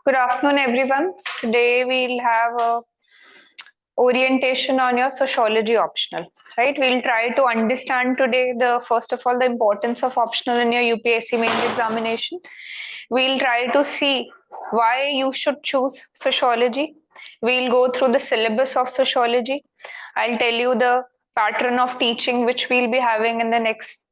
Good afternoon, everyone. Today we'll have a orientation on your sociology optional, right? We'll try to understand today first of all, the importance of optional in your UPSC mains examination. We'll try to see why you should choose sociology. We'll go through the syllabus of sociology. I'll tell you the pattern of teaching which we'll be having in the next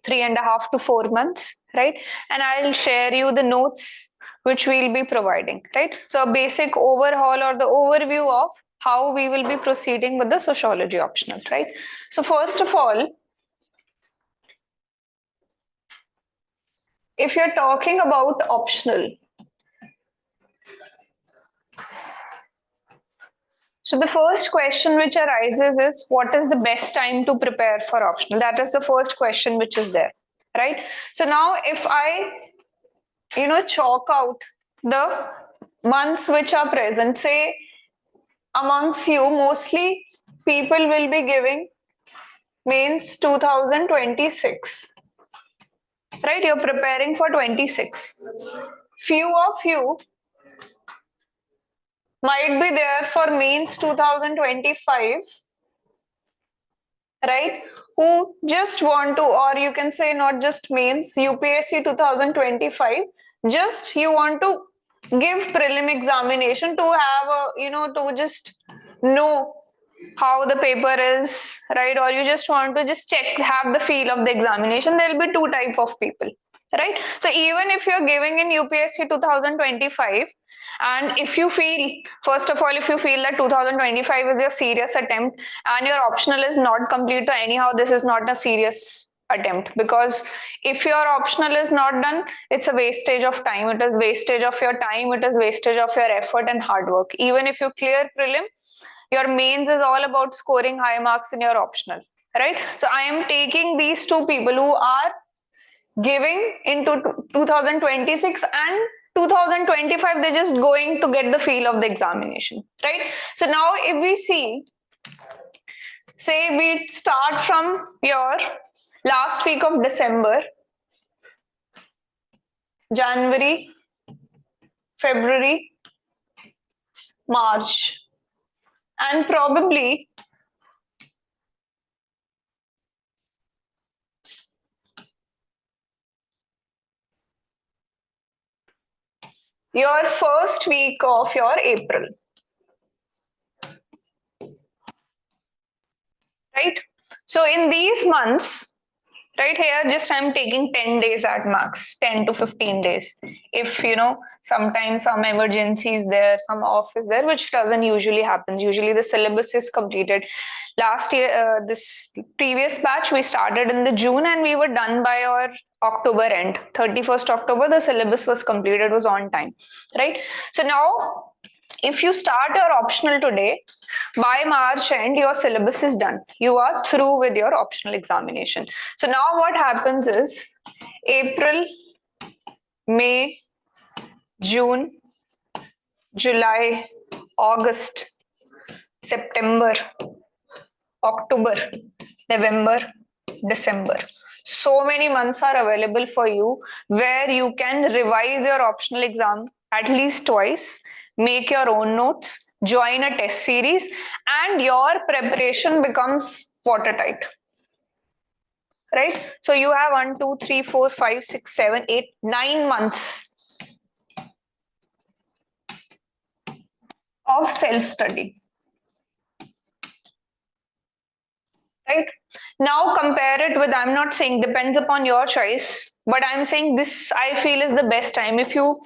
3.5 to 4 months, right? And I'll share you the notes which we'll be providing, right? So a basic overhaul or the overview of how we will be proceeding with the sociology optional, right? So first of all, if you're talking about optional, so the first question which arises is, what is the best time to prepare for optional? That is the first question which is there, right? So now if I chalk out the months which are present, say amongst you, mostly people will be giving mains 2026, right? You're preparing for 26. Few of you might be there for mains 2025, right? Who just want to, or you can say not just mains, UPSC 2025, just you want to give prelim examination to have a, to just know how the paper is, right? Or you just want to just check, have the feel of the examination. There'll be two type of people, right? So even if you're giving in UPSC 2025, and if you feel, first of all, if you feel that 2025 is your serious attempt and your optional is not complete, so anyhow, this is not a serious attempt, because if your optional is not done, it's a wastage of time. It is wastage of your time. It is wastage of your effort and hard work. Even if you clear prelim, your mains is all about scoring high marks in your optional, right? So I am taking these two people who are giving into 2026 and 2025, they're just going to get the feel of the examination, right? So now if we see, say we start from your last week of December, January, February, March, and probably your first week of your April, right? So in these months, right here, just I'm taking 10 days at max, 10 to 15 days. If, sometimes some emergencies there, some off is there, which doesn't usually happen. Usually the syllabus is completed. Last year, this previous batch, we started in the June and we were done by our October end. 31st October, the syllabus was completed, was on time, right? So now, if you start your optional today, by March end, your syllabus is done. You are through with your optional examination. So now what happens is April, May, June, July, August, September, October, November, December. So many months are available for you where you can revise your optional exam at least twice, make your own notes, join a test series, and your preparation becomes watertight, right? So you have 1, 2, 3, 4, 5, 6, 7, 8, 9 months of self-study, right? Now compare it with, I'm not saying depends upon your choice, but I'm saying this I feel is the best time. If you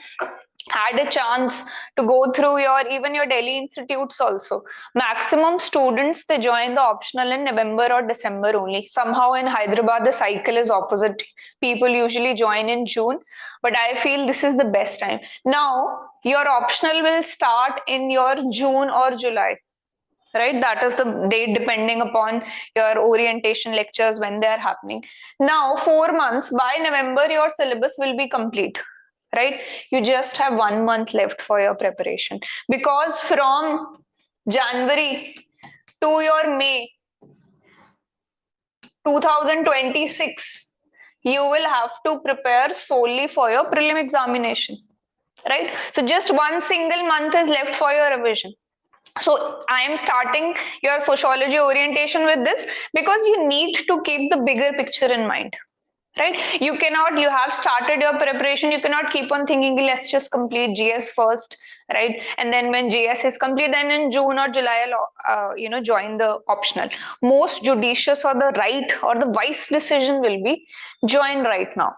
had a chance to go through even your Delhi institutes also, maximum students, they join the optional in November or December only. Somehow in Hyderabad, the cycle is opposite. People usually join in June, but I feel this is the best time. Now, your optional will start in your June or July, right? That is the date depending upon your orientation lectures when they are happening. Now, 4 months, by November, your syllabus will be complete, right? You just have 1 month left for your preparation, because from January to your May 2026, you will have to prepare solely for your prelim examination, right? So just one single month is left for your revision. So I am starting your sociology orientation with this because you need to keep the bigger picture in mind, right? You cannot, you have started your preparation, you cannot keep on thinking let's just complete GS first, right? And then when GS is complete, then in June or July I'll join the optional. Most judicious or the right or the wise decision will be join right now,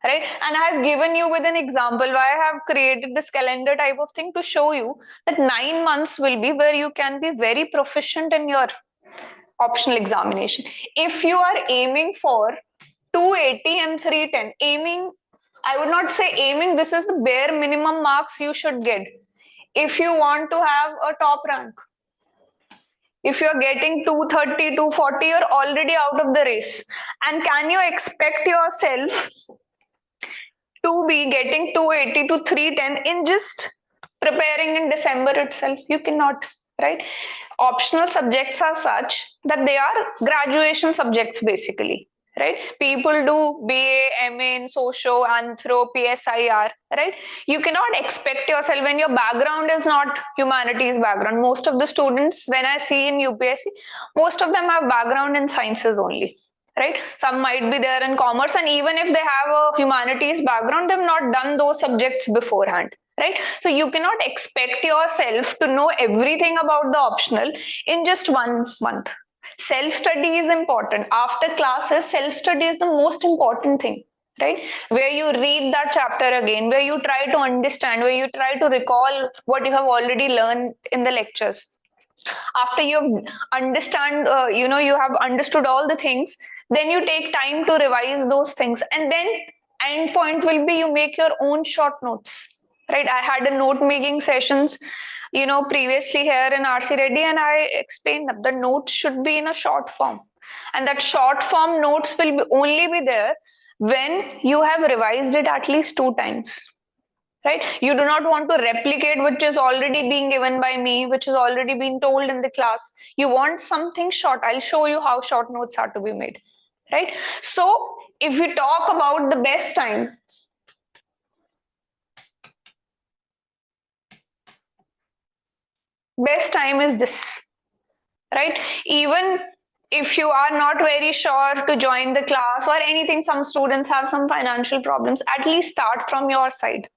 right? And I have given you with an example why I have created this calendar type of thing to show you that 9 months will be where you can be very proficient in your optional examination. If you are aiming for 280 and 310, aiming, I would not say aiming, this is the bare minimum marks you should get if you want to have a top rank. If you're getting 230, 240, you're already out of the race. And can you expect yourself to be getting 280 to 310 in just preparing in December itself? You cannot, right? Optional subjects are such that they are graduation subjects basically, right? People do BA, MA in Socio, Anthro, PSIR, right? You cannot expect yourself when your background is not humanities background. Most of the students, when I see in UPSC, most of them have background in sciences only, right? Some might be there in commerce, and even if they have a humanities background, they've not done those subjects beforehand, right? So you cannot expect yourself to know everything about the optional in just 1 month. Self-study is important. After classes, self-study is the most important thing, right? Where you read that chapter again, where you try to understand, where you try to recall what you have already learned in the lectures. After you understand, you have understood all the things, then you take time to revise those things, and then end point will be you make your own short notes, right? I had a note making sessions previously here in RC Reddy, and I explained that the notes should be in a short form, and that short form notes will only be there when you have revised it at least 2 times, right? You do not want to replicate which is already being given by me, which is already been told in the class. You want something short. I'll show you how short notes are to be made, right? So if we talk about the best time, is this, right? Even if you are not very sure to join the class or anything, some students have some financial problems, at least start from your side,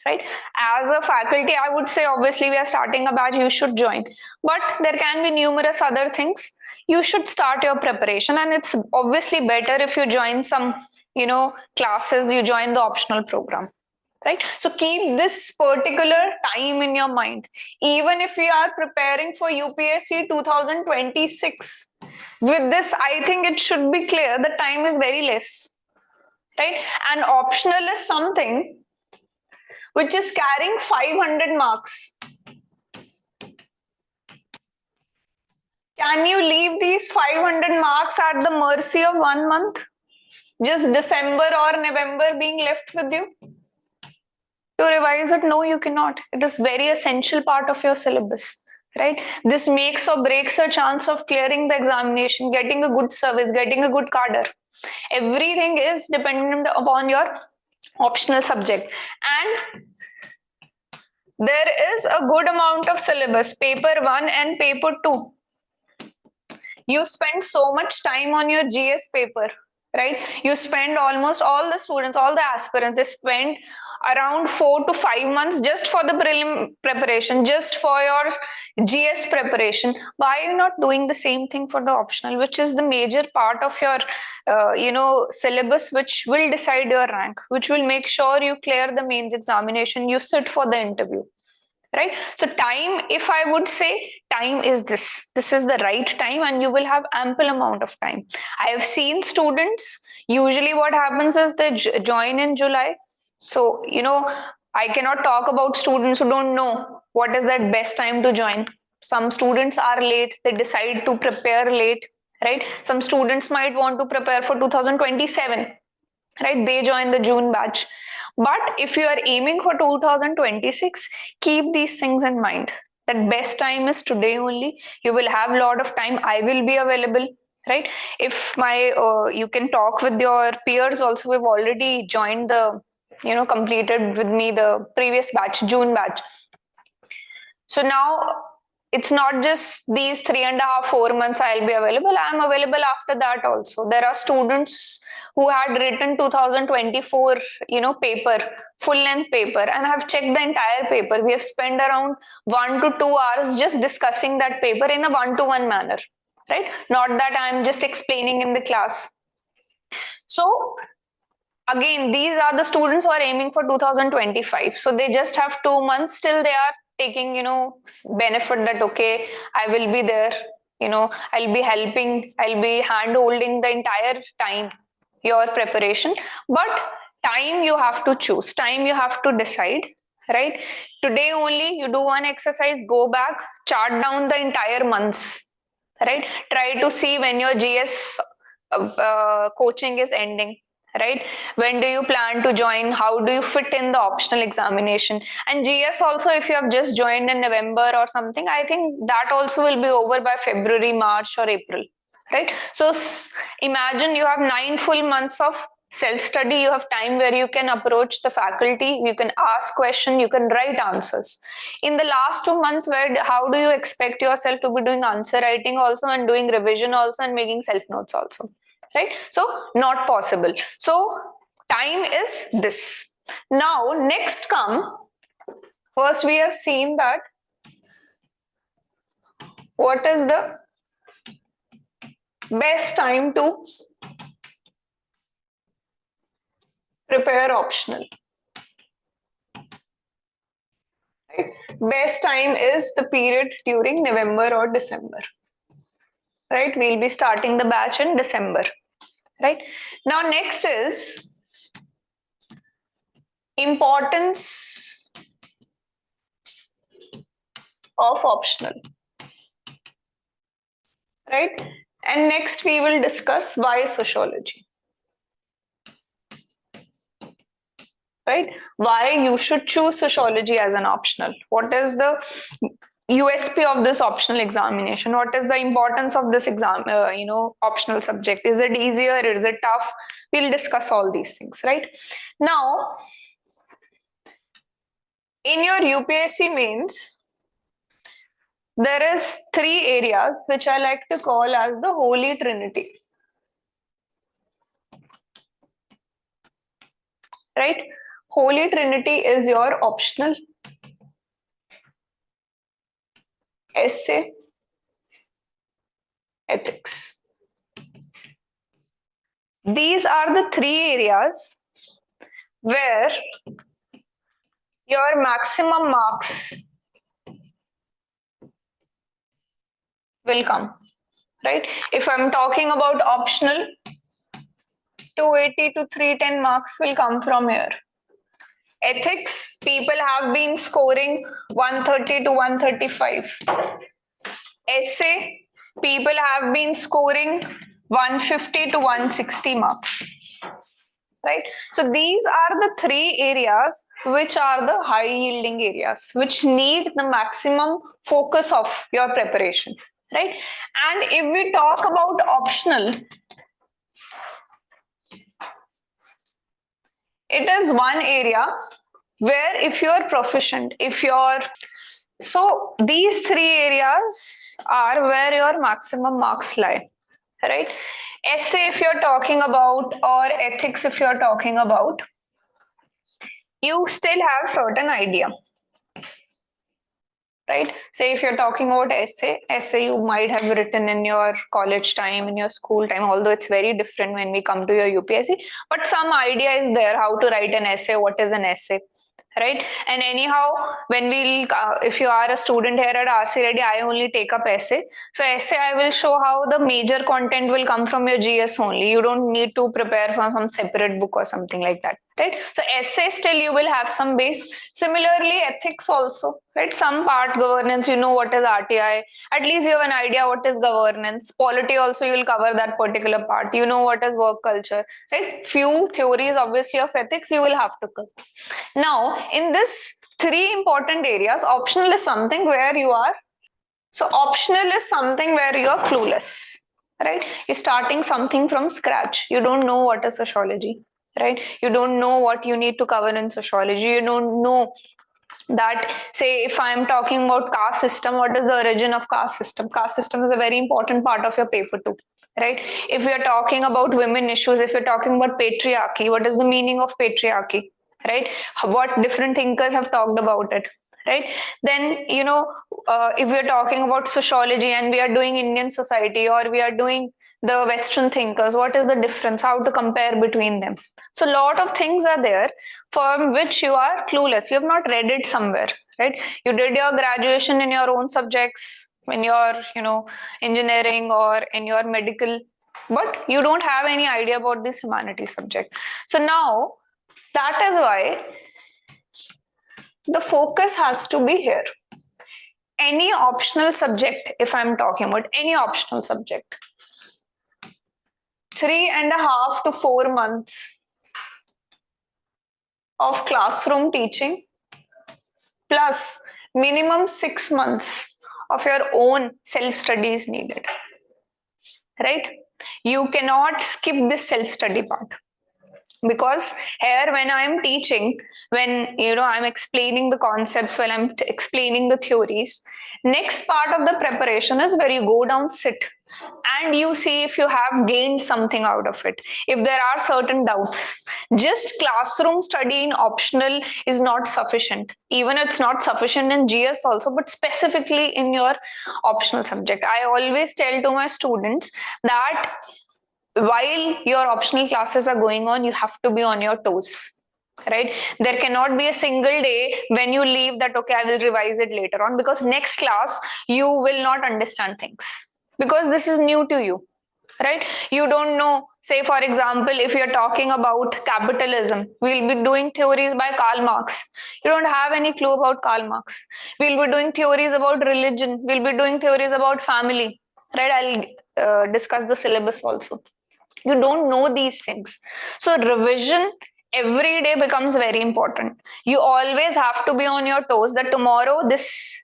right? As a faculty, I would say obviously we are starting a batch, you should join, but there can be numerous other things. You should start your preparation, and it's obviously better if you join some classes, you join the optional program, right? So keep this particular time in your mind. Even if we are preparing for UPSC 2026, with this I think it should be clear the time is very less, right? And optional is something which is carrying 500 marks. Can you leave these 500 marks at the mercy of 1 month? Just December or November being left with you to revise it? No, you cannot. It is very essential part of your syllabus, right? This makes or breaks your chance of clearing the examination, getting a good service, getting a good cadre. Everything is dependent upon your optional subject. And there is a good amount of syllabus, paper 1 and paper 2. You spend so much time on your GS paper, right? You spend almost all the students, all the aspirants, they spend around 4 to 5 months just for the prelim preparation, just for your GS preparation. Why are you not doing the same thing for the optional, which is the major part of your syllabus, which will decide your rank, which will make sure you clear the mains examination, you sit for the interview, right? So time, if I would say, time is this is the right time, and you will have ample amount of time. I have seen students, usually what happens is they join in July. So I cannot talk about students who don't know what is that best time to join. Some students are late, they decide to prepare late, right? Some students might want to prepare for 2027, right? They join the June batch. But if you are aiming for 2026, keep these things in mind. That best time is today only. You will have a lot of time. I will be available, right? If you can talk with your peers also. We've already joined the completed with me the previous batch, June batch. So now it's not just these 3.5, 4 months I'll be available. I'm available after that also. There are students who had written 2024, paper, full length paper, and I have checked the entire paper. We have spent around 1 to 2 hours just discussing that paper in a one-to-one manner, right? Not that I'm just explaining in the class. So again, these are the students who are aiming for 2025. So they just have 2 months till they are taking, benefit that, okay, I will be there, I'll be helping, I'll be hand holding the entire time, your preparation. But time you have to choose, time you have to decide, right? Today only you do one exercise, go back, chart down the entire months, right? Try to see when your GS coaching is ending, right? When do you plan to join? How do you fit in the optional examination? And GS also, if you have just joined in November or something, I think that also will be over by February, March or April, right? So imagine you have 9 full months of self-study. You have time where you can approach the faculty, you can ask questions, you can write answers. In the last 2 months, how do you expect yourself to be doing answer writing also and doing revision also and making self-notes also? Right? So not possible. So time is this. Now next come, first we have seen that what is the best time to prepare optional. Right? Best time is the period during November or December. Right? We'll be starting the batch in December. Right? Now next is importance of optional. Right? And next we will discuss why sociology. Right? Why you should choose sociology as an optional. What is the USP of this optional examination? What is the importance of this exam, optional subject? Is it easier? Is it tough? We'll discuss all these things, right? Now, in your UPSC mains, there is 3 areas which I like to call as the Holy Trinity. Right? Holy Trinity is your optional, essay, ethics. These are the 3 areas where your maximum marks will come, right? If I'm talking about optional, 280 to 310 marks will come from here. Ethics, people have been scoring 130 to 135. Essay, people have been scoring 150 to 160 marks. Right? So these are the 3 areas which are the high yielding areas, which need the maximum focus of your preparation. Right? And if we talk about optional, it is one area where if you are proficient, so these 3 areas are where your maximum marks lie, right? Essay if you're talking about, or ethics if you're talking about, you still have certain idea, right? Say if you're talking about essay you might have written in your college time, in your school time, although it's very different when we come to your UPSC, but some idea is there how to write an essay, what is an essay, right? And anyhow, when if you are a student here at RC Reddy, I only take up essay. So essay, I will show how the major content will come from your GS only. You don't need to prepare from some separate book or something like that, right? So essay still you will have some base. Similarly, ethics also, right? Some part governance, you know what is RTI. At least you have an idea what is governance. Polity also you will cover that particular part. You know what is work culture, right? Few theories obviously of ethics you will have to cover. Now, in this 3 important areas, optional is something where you are. So optional is something where you are clueless, right? You're starting something from scratch. You don't know what is sociology, right? You don't know what you need to cover in sociology. You don't know that, say, if I'm talking about caste system, what is the origin of caste system? Caste system is a very important part of your paper too, right? If we are talking about women issues, if you're talking about patriarchy, what is the meaning of patriarchy, right? What different thinkers have talked about it, right? Then, if we're talking about sociology and we are doing Indian society, or we are doing the Western thinkers, what is the difference, how to compare between them? So a lot of things are there for which you are clueless. You have not read it somewhere, right? You did your graduation in your own subjects, in your, engineering or in your medical, but you don't have any idea about this humanities subject. So now that is why the focus has to be here. Any optional subject, if I'm talking about any optional subject, 3.5 to 4 months of classroom teaching plus minimum 6 months of your own self-study is needed, right? You cannot skip this self-study part, because here when I'm teaching, when I'm explaining the concepts, when I'm explaining the theories, next part of the preparation is where you go down, sit, and you see if you have gained something out of it, if there are certain doubts. Just classroom study in optional is not sufficient. Even it's not sufficient in GS also, but specifically in your optional subject. I always tell to my students that while your optional classes are going on, you have to be on your toes, right? There cannot be a single day when you leave that, okay, I will revise it later on, because next class you will not understand things, because this is new to you, right? You don't know. Say, for example, if you're talking about capitalism, we'll be doing theories by Karl Marx. You don't have any clue about Karl Marx. We'll be doing theories about religion. We'll be doing theories about family, right? I'll discuss the syllabus also. You don't know these things. So revision every day becomes very important. You always have to be on your toes that tomorrow this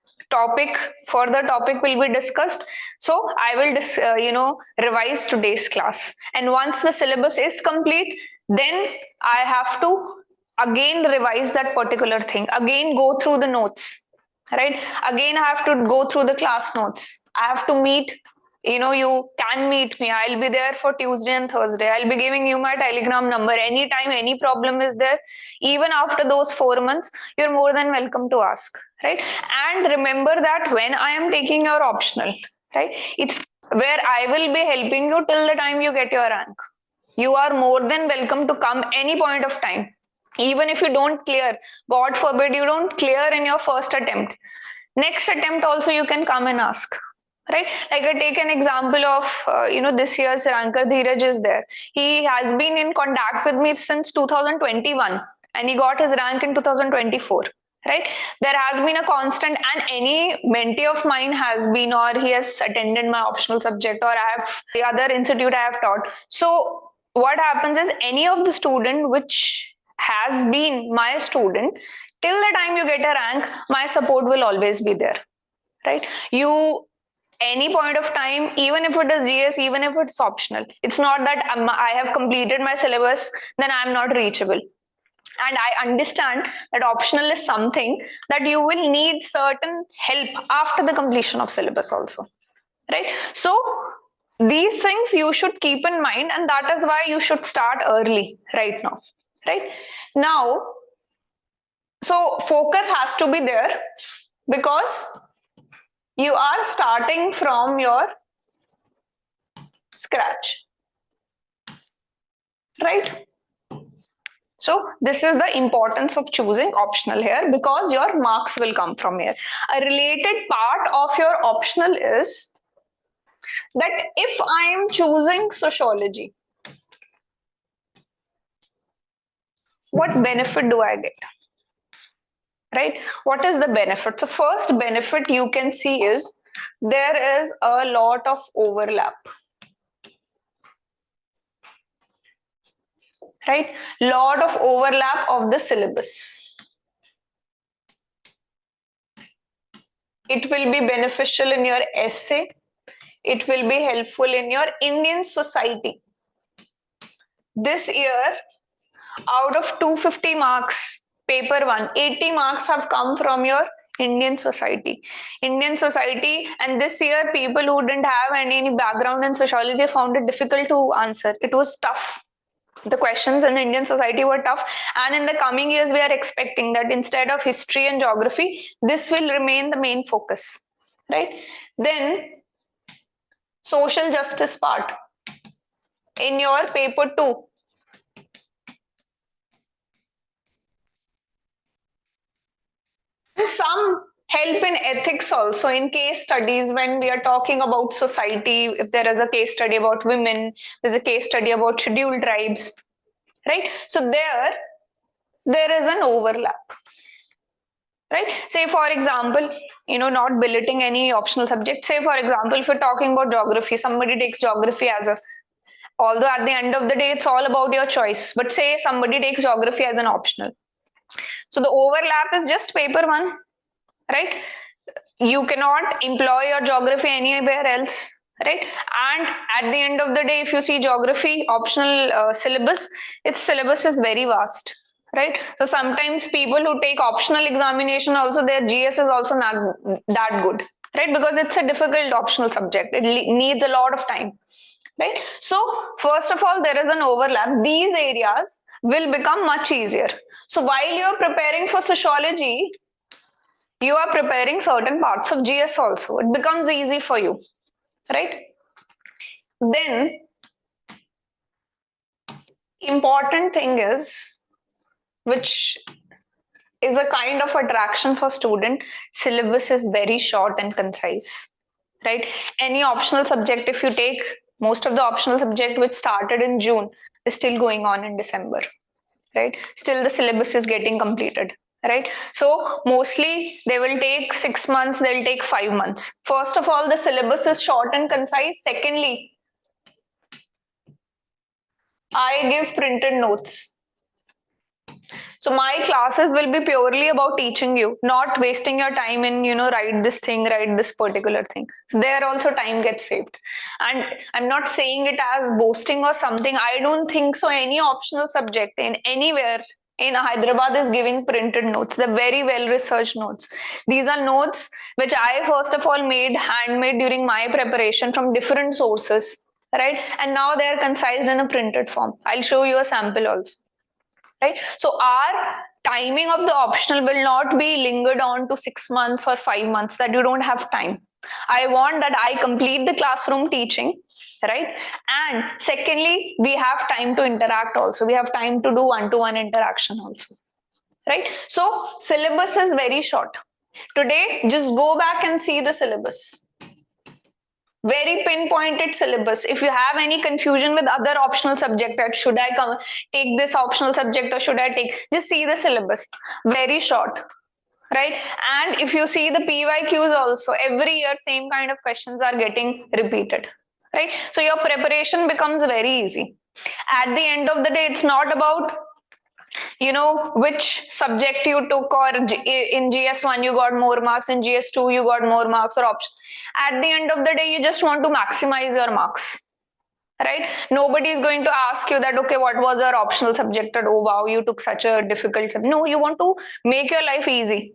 further topic will be discussed. So I will revise today's class. And once the syllabus is complete, then I have to again revise that particular thing, again go through the notes, right? Again, I have to go through the class notes. I have to meet, you can meet me. I'll be there for Tuesday and Thursday. I'll be giving you my Telegram number. Anytime any problem is there, even after those 4 months, you're more than welcome to ask, right? And remember that when I am taking your optional, right, it's where I will be helping you till the time you get your rank. You are more than welcome to come any point of time. Even if you don't clear, God forbid you don't clear in your first attempt, next attempt also you can come and ask, right? Like I take an example of, this year's ranker Dheeraj is there. He has been in contact with me since 2021 and he got his rank in 2024. Right? There has been a constant, and any mentee of mine has been, or he has attended my optional subject, or I have the other institute I have taught. So what happens is, any of the student which has been my student, till the time you get a rank, my support will always be there, right? You, any point of time, even if it is GS, even if it's optional, it's not that I have completed my syllabus, then I'm not reachable. And I understand that optional is something that you will need certain help after the completion of syllabus also, right? So these things you should keep in mind, and that is why you should start early right now, right? Now, so focus has to be there, because you are starting from your scratch, right? So this is the importance of choosing optional here, because your marks will come from here. A related part of your optional is that if I am choosing sociology, what benefit do I get? Right? What is the benefit? So first benefit you can see is there is a lot of overlap. Right? Lot of overlap of the syllabus. It will be beneficial in your essay. It will be helpful in your Indian society. This year, Out of 250 marks, paper 1, 80 marks have come from your Indian society. Indian society, and this year people who didn't have any background in sociology found it difficult to answer. It was tough. The questions in Indian society were tough, and in the coming years we are expecting that instead of history and geography, this will remain the main focus, right? Then social justice part in your paper 2. Some help in ethics also in case studies when we are talking about society. If there is a case study about women, there's a case study about scheduled tribes, right? So there is an overlap, right? Say for example, not belittling any optional subject. Say for example, if you're talking about geography, somebody takes geography as a, although at the end of the day it's all about your choice, but say somebody takes geography as an optional. So the overlap is just paper 1, right? You cannot employ your geography anywhere else, right? And at the end of the day, if you see geography optional syllabus, its syllabus is very vast, right? So sometimes people who take optional examination also, their GS is also not that good, right? Because it's a difficult optional subject. It needs a lot of time, right? So first of all, there is an overlap. These areas will become much easier. So while you're preparing for sociology, you are preparing certain parts of GS also. It becomes easy for you, right? Then important thing is, which is a kind of attraction for student, syllabus is very short and concise, right? Any optional subject, if you take most of the optional subject which started in June, is still going on in December, right? Still the syllabus is getting completed, right? So mostly they will take 6 months, they'll take 5 months. First of all, the syllabus is short and concise. Secondly, I give printed notes. So my classes will be purely about teaching you, not wasting your time in, write this thing, write this particular thing. So there also time gets saved. And I'm not saying it as boasting or something. I don't think so. Any optional subject in anywhere in Hyderabad is giving printed notes. They're very well researched notes. These are notes which I first of all handmade during my preparation from different sources, right? And now they're concised in a printed form. I'll show you a sample also, right? So our timing of the optional will not be lingered on to 6 months or 5 months that you don't have time. I want that I complete the classroom teaching, right? And secondly, we have time to interact also. We have time to do one-to-one interaction also, right? So syllabus is very short. Today, just go back and see the syllabus. Very pinpointed syllabus. If you have any confusion with other optional subject, that should I take this optional subject or should I take, just see the syllabus. Very short, right? And if you see the PYQs also, every year same kind of questions are getting repeated, right? So your preparation becomes very easy. At the end of the day, it's not about which subject you took, or in GS1 you got more marks, in GS2 you got more marks, or option. At the end of the day, you just want to maximize your marks, right? Nobody is going to ask you that, okay, what was your optional subject, that, oh wow, you took such a difficult subject. No, you want to make your life easy,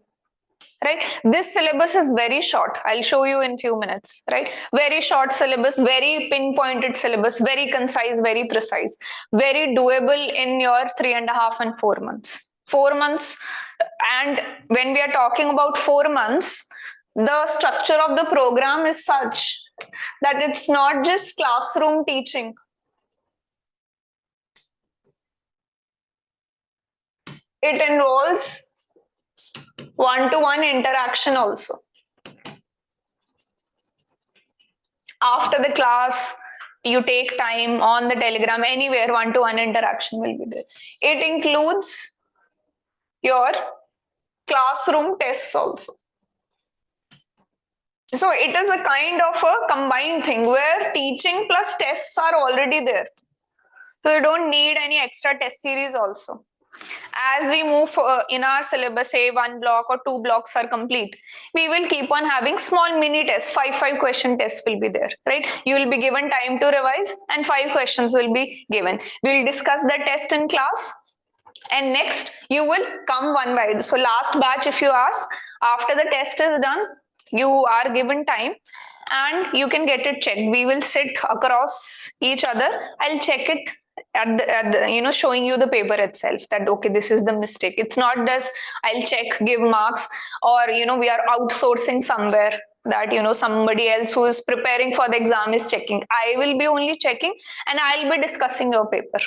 right? This syllabus is very short. I'll show you in few minutes, right? Very short syllabus, very pinpointed syllabus, very concise, very precise, very doable in your 3.5 and 4 months. 4 months. And when we are talking about 4 months, the structure of the program is such that it's not just classroom teaching. It involves one-to-one interaction also. After the class, you take time on the Telegram, anywhere, one-to-one interaction will be there. It includes your classroom tests also. So it is a kind of a combined thing where teaching plus tests are already there. So you don't need any extra test series also. As we move in our syllabus, say 1 block or 2 blocks are complete, we will keep on having small mini tests. 5 question tests will be there, right? You will be given time to revise and 5 questions will be given. We'll discuss the test in class, and next you will come one by. So last batch, if you ask, after the test is done, you are given time and you can get it checked. We will sit across each other. I'll check it at the showing you the paper itself, that okay, this is the mistake. It's not just I'll check, give marks, or we are outsourcing somewhere that somebody else who is preparing for the exam is checking. I will be only checking and I'll be discussing your paper,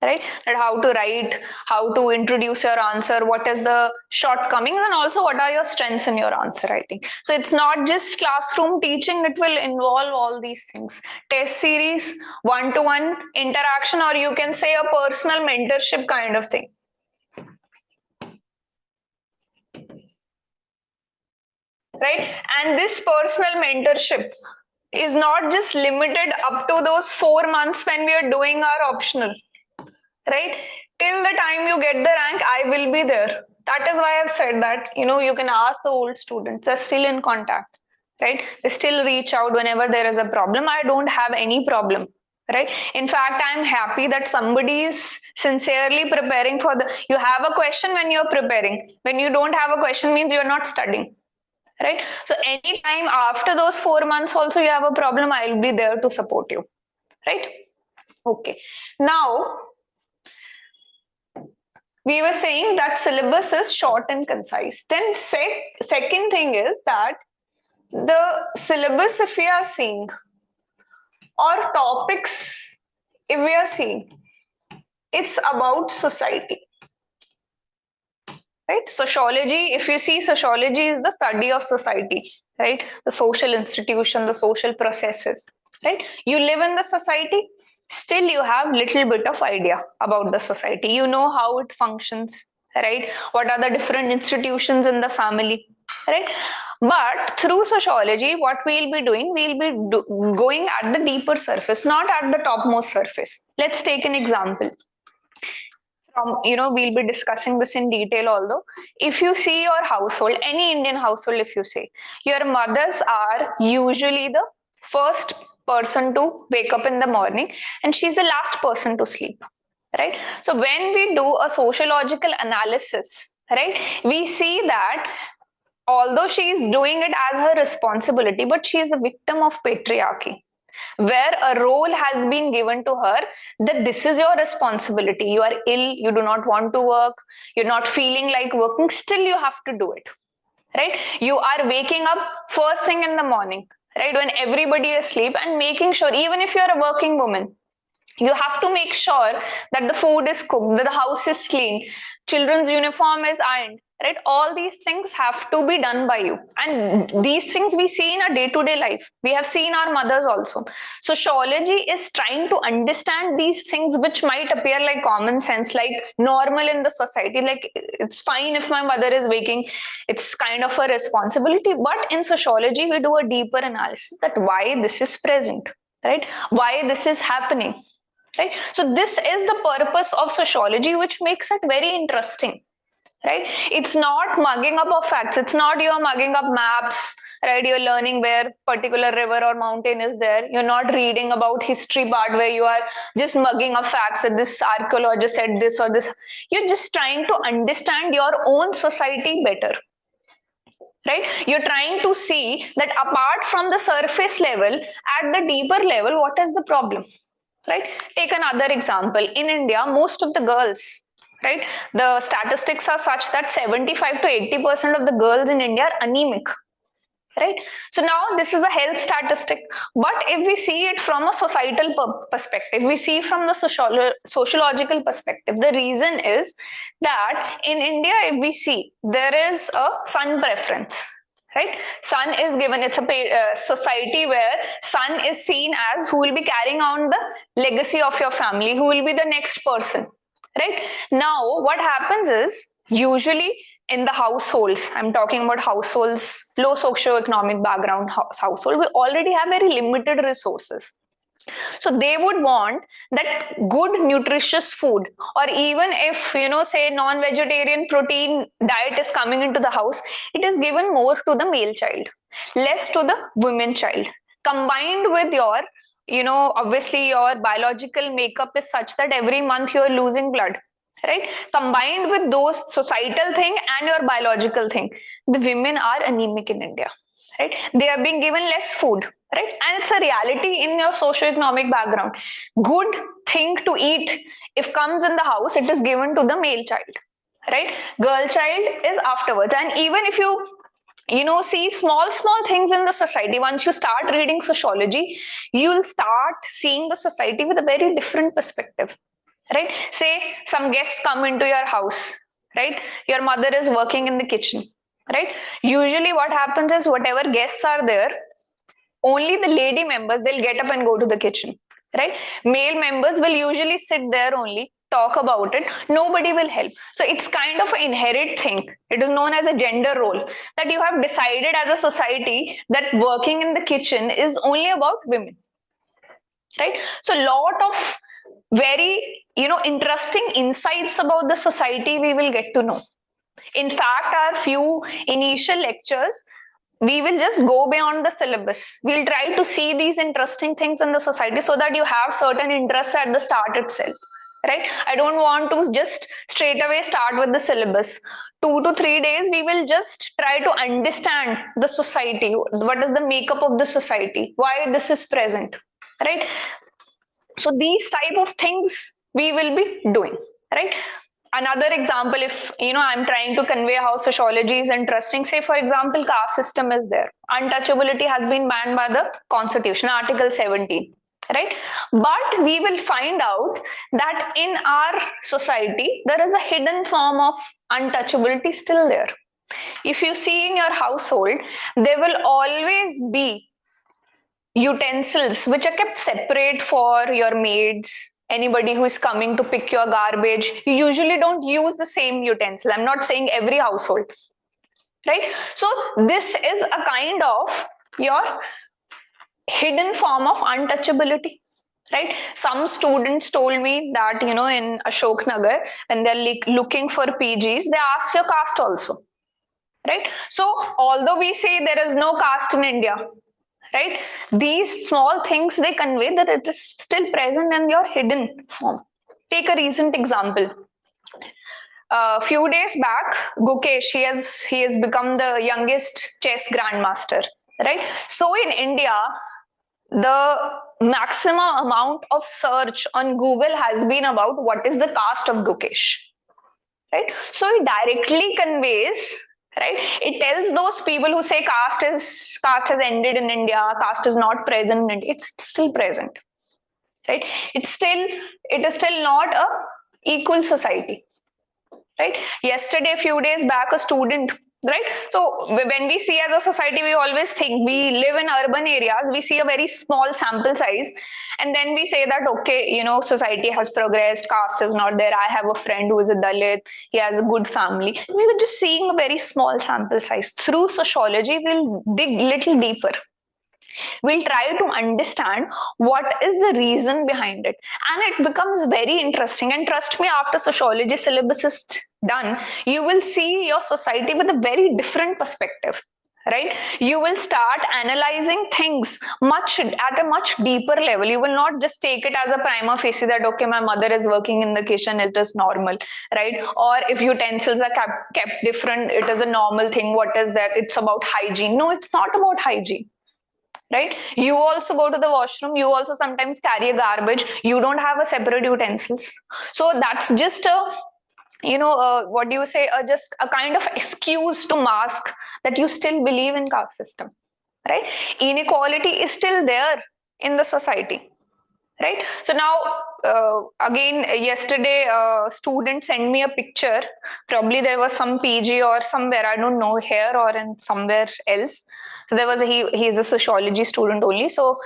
right? That how to write, how to introduce your answer, what is the shortcomings, and also what are your strengths in your answer writing. So it's not just classroom teaching, it will involve all these things. Test series, one-to-one interaction, or you can say a personal mentorship kind of thing. Right? And this personal mentorship is not just limited up to those 4 months when we are doing our optional. Right? Till the time you get the rank, I will be there. That is why I've said that, you can ask the old students, they're still in contact, right? They still reach out whenever there is a problem. I don't have any problem, right? In fact, I'm happy that somebody is sincerely preparing for you have a question when you're preparing. When you don't have a question means you're not studying, right? So anytime after those 4 months also you have a problem, I'll be there to support you, right? Okay. Now, we were saying that syllabus is short and concise. Then second thing is that the syllabus, if we are seeing, or topics, if we are seeing, it's about society. Right? Sociology, if you see, sociology is the study of society, right? The social institution, the social processes, right? You live in the society, still you have little bit of idea about the society. You know how it functions, right? What are the different institutions in the family, right? But through sociology, what we'll be doing, we'll be going at the deeper surface, not at the topmost surface. Let's take an example. We'll be discussing this in detail. Although if you see your household, any Indian household, if you say, your mothers are usually the first person to wake up in the morning and she's the last person to sleep, right? So when we do a sociological analysis, right, we see that although she is doing it as her responsibility, but she is a victim of patriarchy, where a role has been given to her that this is your responsibility. You are ill, you do not want to work, you're not feeling like working, still you have to do it, right? You are waking up first thing in the morning, right, when everybody is asleep, and making sure, even if you're a working woman, you have to make sure that the food is cooked, that the house is clean, children's uniform is ironed, right? All these things have to be done by you. And these things we see in our day-to-day life. We have seen our mothers also. Sociology is trying to understand these things which might appear like common sense, like normal in the society. Like, it's fine if my mother is waking, it's kind of a responsibility. But in sociology, we do a deeper analysis that why this is present, right? Why this is happening. Right? So this is the purpose of sociology, which makes it very interesting, right? It's not mugging up of facts. It's not you're mugging up maps, right? You're learning where particular river or mountain is there. You're not reading about history part where you are just mugging up facts that this archaeologist said this or this. You're just trying to understand your own society better. Right? You're trying to see that apart from the surface level, at the deeper level, what is the problem? Right? Take another example. In India, most of the girls, right? The statistics are such that 75 to 80% of the girls in India are anemic. Right? So now this is a health statistic. But if we see it from a societal perspective, we see from the sociological perspective, the reason is that in India, if we see, there is a son preference. Right? Son is given, it's a society where son is seen as who will be carrying on the legacy of your family, who will be the next person. Right? Now, what happens is, usually in the households, I'm talking about households, low socioeconomic background household, we already have very limited resources. So they would want that good nutritious food, or even if, say non-vegetarian protein diet is coming into the house, it is given more to the male child, less to the women child. Combined with your, obviously your biological makeup is such that every month you're losing blood. right? Combined with those societal thing and your biological thing, the women are anemic in India, right? They are being given less food, right? And it's a reality in your socioeconomic background. Good thing to eat, if comes in the house, it is given to the male child, right? Girl child is afterwards. And even if you see small things in the society, once you start reading sociology, you'll start seeing the society with a very different perspective, right? Say some guests come into your house, right? Your mother is working in the kitchen, right? Usually what happens is, whatever guests are there, only the lady members, they'll get up and go to the kitchen, right? Male members will usually sit there only, talk about it, nobody will help. So it's kind of an inherent thing. It is known as a gender role, that you have decided as a society that working in the kitchen is only about women, right? So lot of very interesting insights about the society we will get to know. In fact, our few initial lectures, we will just go beyond the syllabus. We'll try to see these interesting things in the society so that you have certain interests at the start itself, right? I don't want to just straight away start with the syllabus. 2 to 3 days, we will just try to understand the society. What is the makeup of the society? Why this is present, right? So these type of things we will be doing, right? Another example, if I'm trying to convey how sociology is interesting, say for example, caste system is there. Untouchability has been banned by the Constitution, Article 17, right? But we will find out that in our society, there is a hidden form of untouchability still there. If you see in your household, there will always be utensils which are kept separate for your maids, anybody who is coming to pick your garbage. You usually don't use the same utensil. I'm not saying every household, right? So this is a kind of your hidden form of untouchability, right? Some students told me that in Ashok Nagar, when they're looking for PGs, they ask your caste also, right? So although we say there is no caste in India, right, these small things, they convey that it is still present in your hidden form. Take a recent example. A few days back, Gukesh, he has become the youngest chess grandmaster, right? So in India, the maximum amount of search on Google has been about what is the caste of Gukesh, right? So it directly conveys, right? It tells those people who say caste has ended in India, caste is not present in India. It's still present, right? It is still not a equal society, right? Yesterday, a few days back, a student, right? So when we see as a society, we always think we live in urban areas, we see a very small sample size, and then we say that, okay, society has progressed, caste is not there. I have a friend who is a Dalit, he has a good family. We were just seeing a very small sample size. Through sociology, we'll dig little deeper. We'll try to understand what is the reason behind it. And it becomes very interesting. And trust me, after sociology syllabus is done, you will see your society with a very different perspective, right? You will start analyzing things at a much deeper level. You will not just take it as a prima facie that, okay, my mother is working in the kitchen, it is normal, right? Or if utensils are kept different, it is a normal thing. What is that? It's about hygiene. No, it's not about hygiene, right? You also go to the washroom, you also sometimes carry a garbage, you don't have a separate utensils. So that's just what do you say, just a kind of excuse to mask that you still believe in caste system, right? Inequality is still there in the society, right? So now again, yesterday a student sent me a picture. Probably there was some PG or somewhere, I don't know, here or in somewhere else. So there was he is a sociology student only. So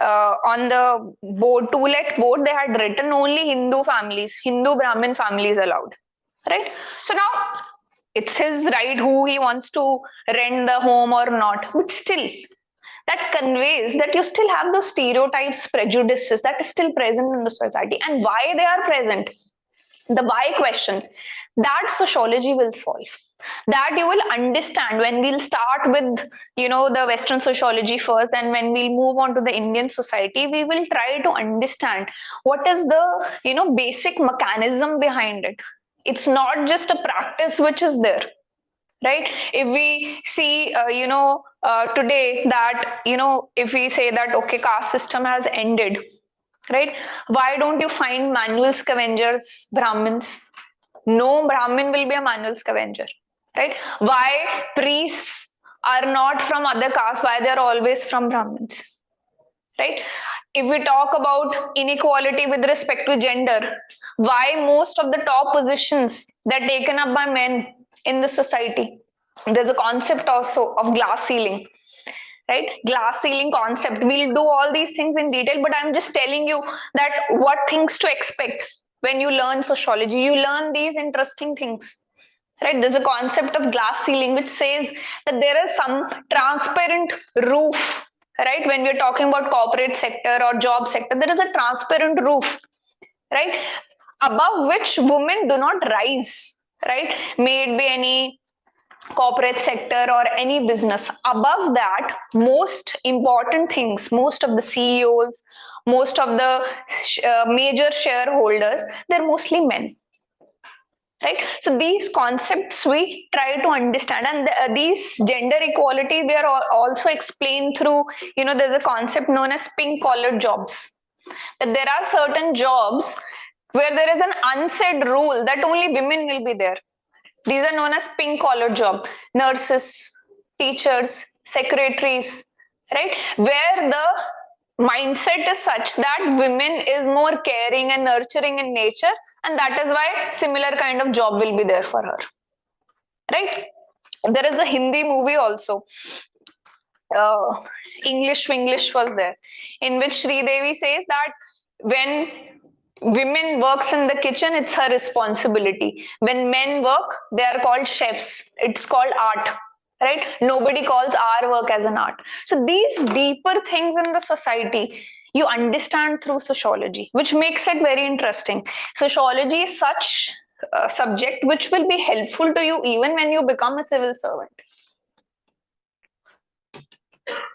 on the board, two-let board, they had written only Hindu Brahmin families allowed, right? So now it's his right who he wants to rent the home or not, but still that conveys that you still have those stereotypes, prejudices that is still present in the society. And why they are present, the why question, that sociology will solve. That you will understand when we'll start with the Western sociology first, and when we'll move on to the Indian society, we will try to understand what is the basic mechanism behind it, It's not just a practice which is there, right? If we see, today that, if we say that, okay, caste system has ended, right? Why don't you find manual scavengers, Brahmins? No Brahmin will be a manual scavenger, right? Why priests are not from other castes? Why they are always from Brahmins, right? If we talk about inequality with respect to gender, why most of the top positions that are taken up by men in the society? There's a concept also of glass ceiling, right? Glass ceiling concept. We'll do all these things in detail, but I'm just telling you that what things to expect when you learn sociology. You learn these interesting things, right? There's a concept of glass ceiling which says that there is some transparent roof, right? When we're talking about corporate sector or job sector, there is a transparent roof, right? Above which women do not rise, right? May it be any corporate sector or any business. Above that, most important things, most of the CEOs, most of the major shareholders, they're mostly men, right? So these concepts we try to understand, and these gender equality, they are also explained through, there's a concept known as pink collar jobs, that there are certain jobs where there is an unsaid rule that only women will be there. These are known as pink collar job, nurses, teachers, secretaries, right? Where the mindset is such that women is more caring and nurturing in nature, and that is why similar kind of job will be there for her, right? There is a Hindi movie also, English was there, in which Sri Devi says that when women works in the kitchen, it's her responsibility. When men work, they are called chefs. It's called art, right? Nobody calls our work as an art. So these deeper things in the society, you understand through sociology, which makes it very interesting. Sociology is such a subject which will be helpful to you even when you become a civil servant.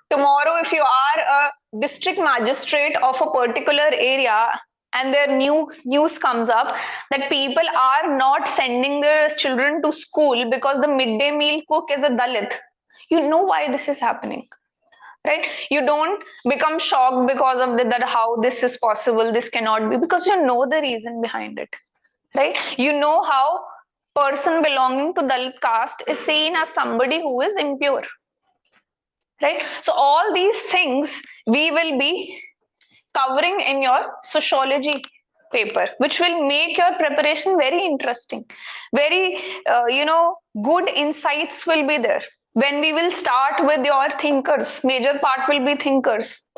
Tomorrow, if you are a district magistrate of a particular area and their news comes up that people are not sending their children to school because the midday meal cook is a Dalit, you know why this is happening, right? You don't become shocked because of that how this is possible, this cannot be, because you know the reason behind it, right? You know how person belonging to Dalit caste is seen as somebody who is impure, right? So all these things we will be covering in your sociology paper, which will make your preparation very interesting. Very, good insights will be there. When we will start with your thinkers, major part will be thinkers.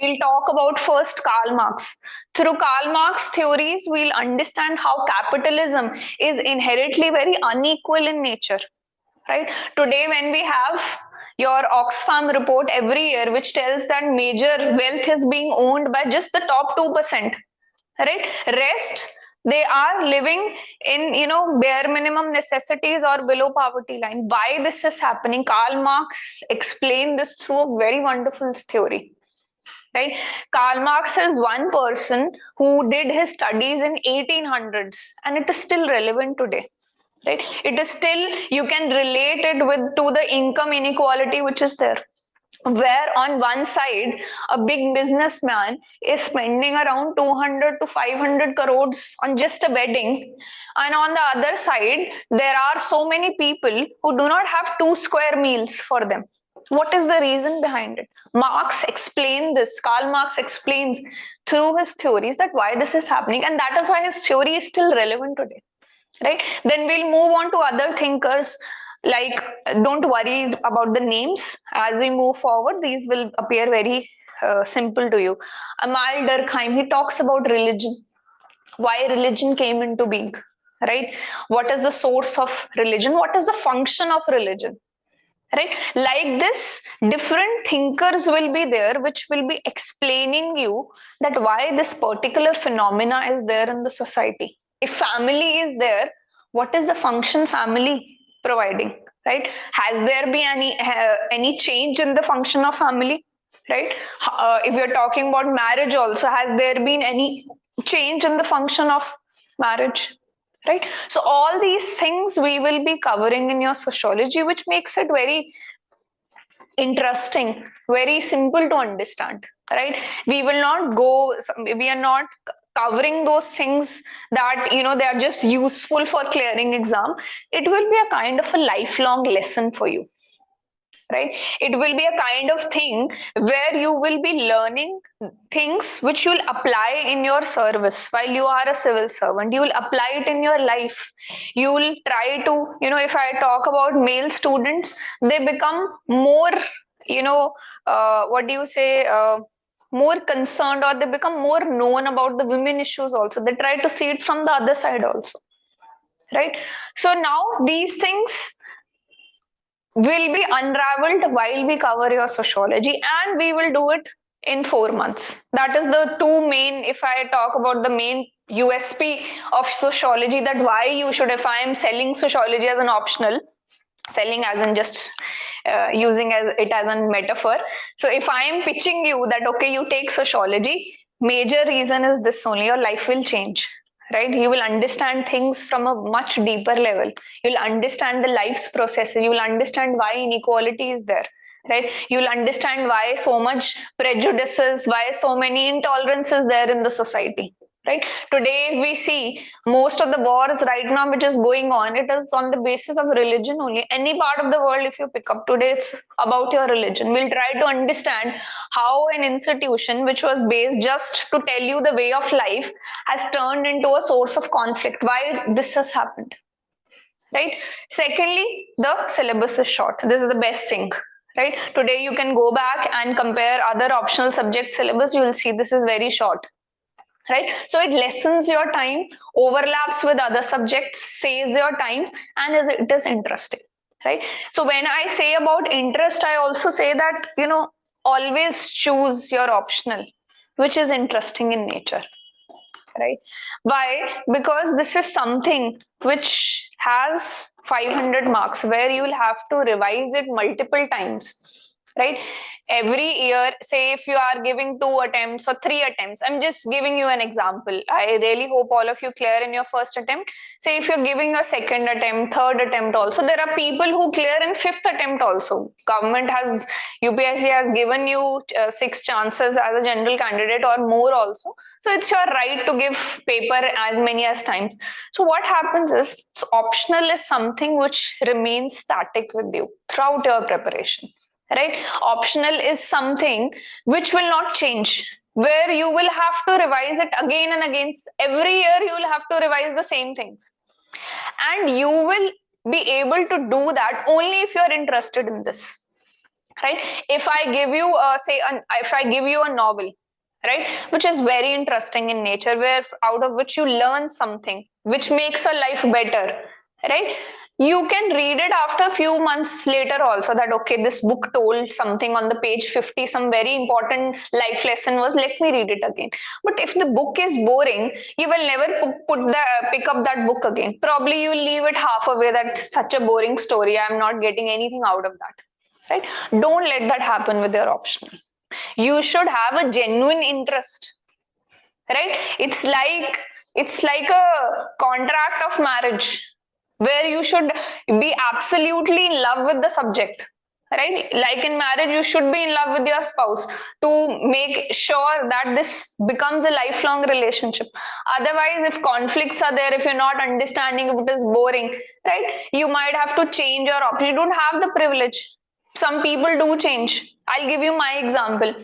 We'll talk about first Karl Marx. Through Karl Marx theories, we'll understand how capitalism is inherently very unequal in nature, right? Today, when we have your Oxfam report every year, which tells that major wealth is being owned by just the top 2%, right? Rest, they are living in, bare minimum necessities or below poverty line. Why this is happening? Karl Marx explained this through a very wonderful theory, right? Karl Marx is one person who did his studies in 1800s, and it is still relevant today. Right? It is still, you can relate it to the income inequality which is there, where on one side a big businessman is spending around 200 to 500 crores on just a wedding, and on the other side there are so many people who do not have 2 square meals for them. What is the reason behind it? Marx explained this. Karl Marx explains through his theories that why this is happening, and that is why his theory is still relevant today. Right? Then we'll move on to other thinkers. Like, don't worry about the names. As we move forward, these will appear very simple to you. Amal Durkheim, he talks about religion. Why religion came into being, right? What is the source of religion? What is the function of religion? Right? Like this, different thinkers will be there, which will be explaining you that why this particular phenomena is there in the society. If family is there, what is the function family providing, right? Has there been any change in the function of family, right? If you're talking about marriage also, has there been any change in the function of marriage, right? So all these things we will be covering in your sociology, which makes it very interesting, very simple to understand, right? We will not go, we are not covering those things that they are just useful for clearing exam. It will be a kind of a lifelong lesson for you, right? It will be a kind of thing where you will be learning things which you'll apply in your service while you are a civil servant. You'll apply it in your life. You'll try to, if I talk about male students, they become more, what do you say, more concerned, or they become more known about the women issues also. They try to see it from the other side also, right? So now these things will be unraveled while we cover your sociology, and we will do it in 4 months. That is the two main, if I talk about the main USP of sociology, that why you should, if I am selling sociology as an optional, selling as in just using it as a metaphor. So if I am pitching you that, okay, you take sociology, major reason is this only: your life will change, right? You will understand things from a much deeper level. You'll understand the life's processes. You'll understand why inequality is there, right? You'll understand why so much prejudices, why so many intolerances there in the society, right? Today we see most of the wars right now which is going on, it is on the basis of religion only. Any part of the world if you pick up today, it's about your religion. We'll try to understand how an institution which was based just to tell you the way of life has turned into a source of conflict, why this has happened, right? Secondly, the syllabus is short. This is the best thing, right? Today you can go back and compare other optional subject syllabus. You will see this is very short, right? So it lessens your time, overlaps with other subjects, saves your time, and it is interesting, right? So when I say about interest, I also say that, always choose your optional, which is interesting in nature, right? Why? Because this is something which has 500 marks where you will have to revise it multiple times, right? Every year, say if you are giving 2 attempts or 3 attempts, I'm just giving you an example. I really hope all of you clear in your first attempt. Say if you're giving your second attempt, third attempt also, there are people who clear in fifth attempt also. Government has, UPSC has given you 6 chances as a general candidate or more also. So it's your right to give paper as many as times. So what happens is, optional is something which remains static with you throughout your preparation, right? Optional is something which will not change, where you will have to revise it again and again. Every year you will have to revise the same things, and you will be able to do that only if you're interested in this, right? If I give you if I give you a novel, right, which is very interesting in nature, where out of which you learn something which makes your life better, right? You can read it after a few months later also, that okay, this book told something on the page 50, some very important life lesson was, let me read it again. But if the book is boring, you will never pick up that book again. Probably you leave it half away, that such a boring story, I'm not getting anything out of that, right? Don't let that happen with your optional. You should have a genuine interest, right? It's like a contract of marriage, where you should be absolutely in love with the subject, right? Like in marriage, you should be in love with your spouse to make sure that this becomes a lifelong relationship. Otherwise, if conflicts are there, if you're not understanding, if it is boring, right, you might have to change your option. You don't have the privilege. Some people do change. I'll give you my example.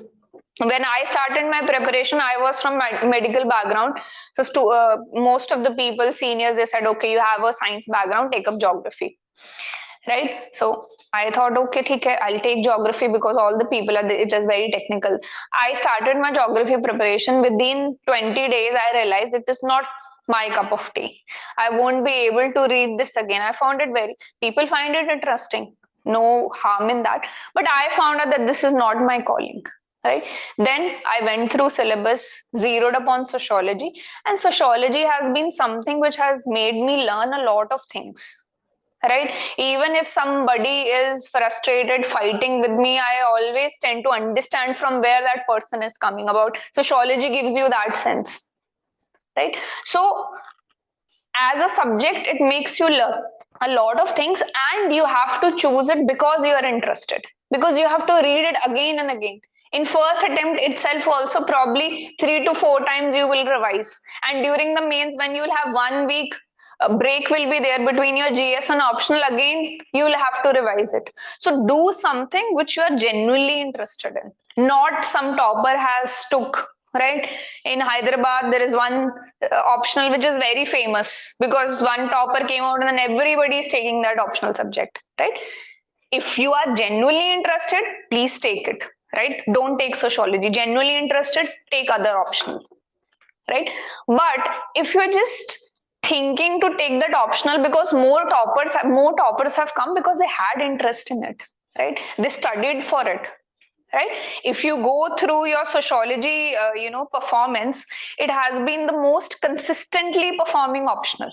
When I started my preparation, I was from medical background. So most of the people, seniors, they said, okay, you have a science background, take up geography, right? So I thought, okay, theek I'll take geography because all the people it is very technical. I started my geography preparation. Within 20 days, I realized it is not my cup of tea. I won't be able to read this again. I found it people find it interesting. No harm in that. But I found out that this is not my calling. Right? Then I went through syllabus, zeroed upon sociology, and sociology has been something which has made me learn a lot of things. Right? Even if somebody is frustrated fighting with me, I always tend to understand from where that person is coming about. Sociology gives you that sense. Right? So as a subject, it makes you learn a lot of things, and you have to choose it because you are interested, because you have to read it again and again. In first attempt itself also, probably 3 to 4 times you will revise, and during the mains, when you will have 1 week break will be there between your GS and optional, again you will have to revise it. So do something which you are genuinely interested in, not some topper has took. Right, in Hyderabad there is one optional which is very famous because one topper came out and then everybody is taking that optional subject. Right, if you are genuinely interested, please take it. Right, don't take sociology. Genuinely interested, take other optionals. Right, but if you're just thinking to take that optional because more toppers have come because they had interest in it, right, they studied for it. Right, if you go through your sociology performance, it has been the most consistently performing optional.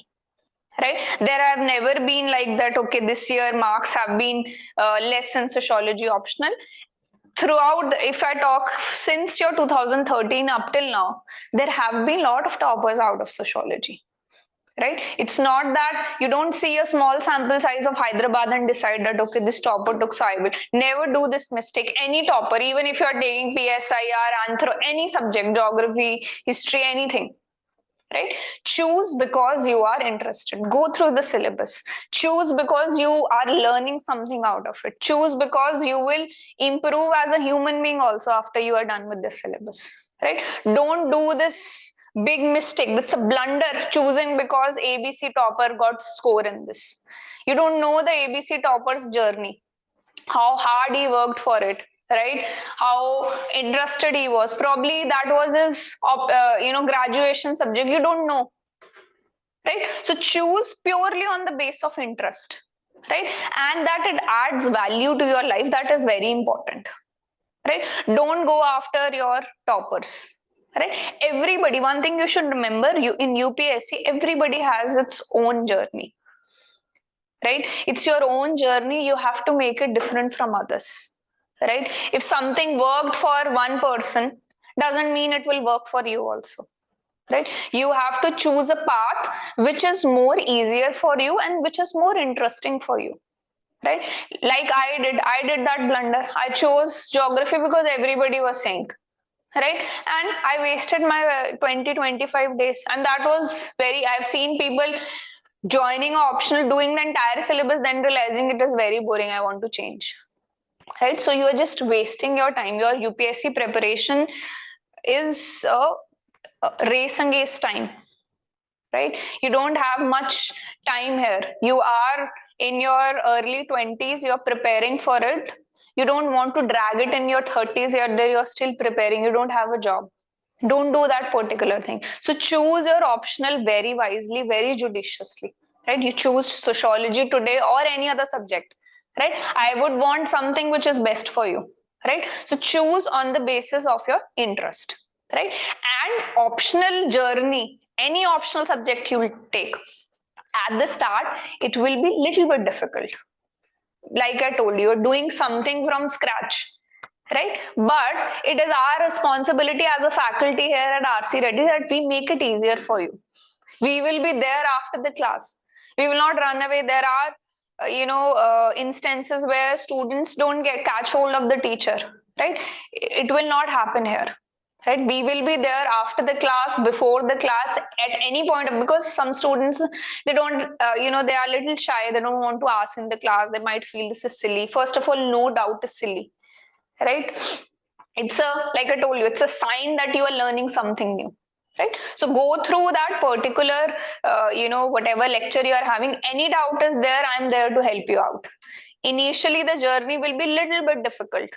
Right, there have never been like that, okay, this year marks have been less in sociology optional. Throughout, if I talk since your 2013 up till now, there have been a lot of toppers out of sociology. Right, it's not that you don't see a small sample size of Hyderabad and decide that, okay, this topper took, so I will never do this mistake. Any topper, even if you are taking PSIR, Anthro, any subject, geography, history, anything, right, choose because you are interested. Go through the syllabus. Choose because you are learning something out of it. Choose because you will improve as a human being also after you are done with the syllabus. Right, don't do this big mistake. That's a blunder, choosing because ABC topper got score in this. You don't know the ABC topper's journey, how hard he worked for it, right, how interested he was. Probably that was his graduation subject. You don't know. Right, so choose purely on the base of interest. Right, and that it adds value to your life. That is very important. Right, don't go after your toppers. Right, everybody, one thing you should remember, you in UPSC, everybody has its own journey. Right, it's your own journey. You have to make it different from others. Right, if something worked for one person, doesn't mean it will work for you also. Right, you have to choose a path which is more easier for you and which is more interesting for you. Right, like I did that blunder. I chose geography because everybody was saying. Right, and I wasted my 20-25 days, and that was very, I've seen people joining optional, doing the entire syllabus, then realizing it is very boring, I want to change. Right, so you are just wasting your time. Your UPSC preparation is a race against time. Right, you don't have much time here. You are in your early 20s, you're preparing for it. You don't want to drag it in your 30s, you're still preparing, you don't have a job. Don't do that particular thing. So choose your optional very wisely, very judiciously. Right, you choose sociology today or any other subject. Right, I would want something which is best for you. Right, so choose on the basis of your interest. Right, and optional journey, any optional subject you will take, at the start it will be little bit difficult. Like I told you, you're doing something from scratch. Right, but it is our responsibility as a faculty here at RC Reddy that we make it easier for you. We will be there after the class. We will not run away. There are instances where students don't catch hold of the teacher. Right, it will not happen here. Right, we will be there after the class, before the class, at any point, because some students, they don't they are a little shy, they don't want to ask in the class, they might feel this is silly. First of all, no doubt is silly. Right, it's like I told you, it's a sign that you are learning something new. Right, so go through that particular whatever lecture you are having. Any doubt is there, I'm there to help you out. Initially the journey will be little bit difficult.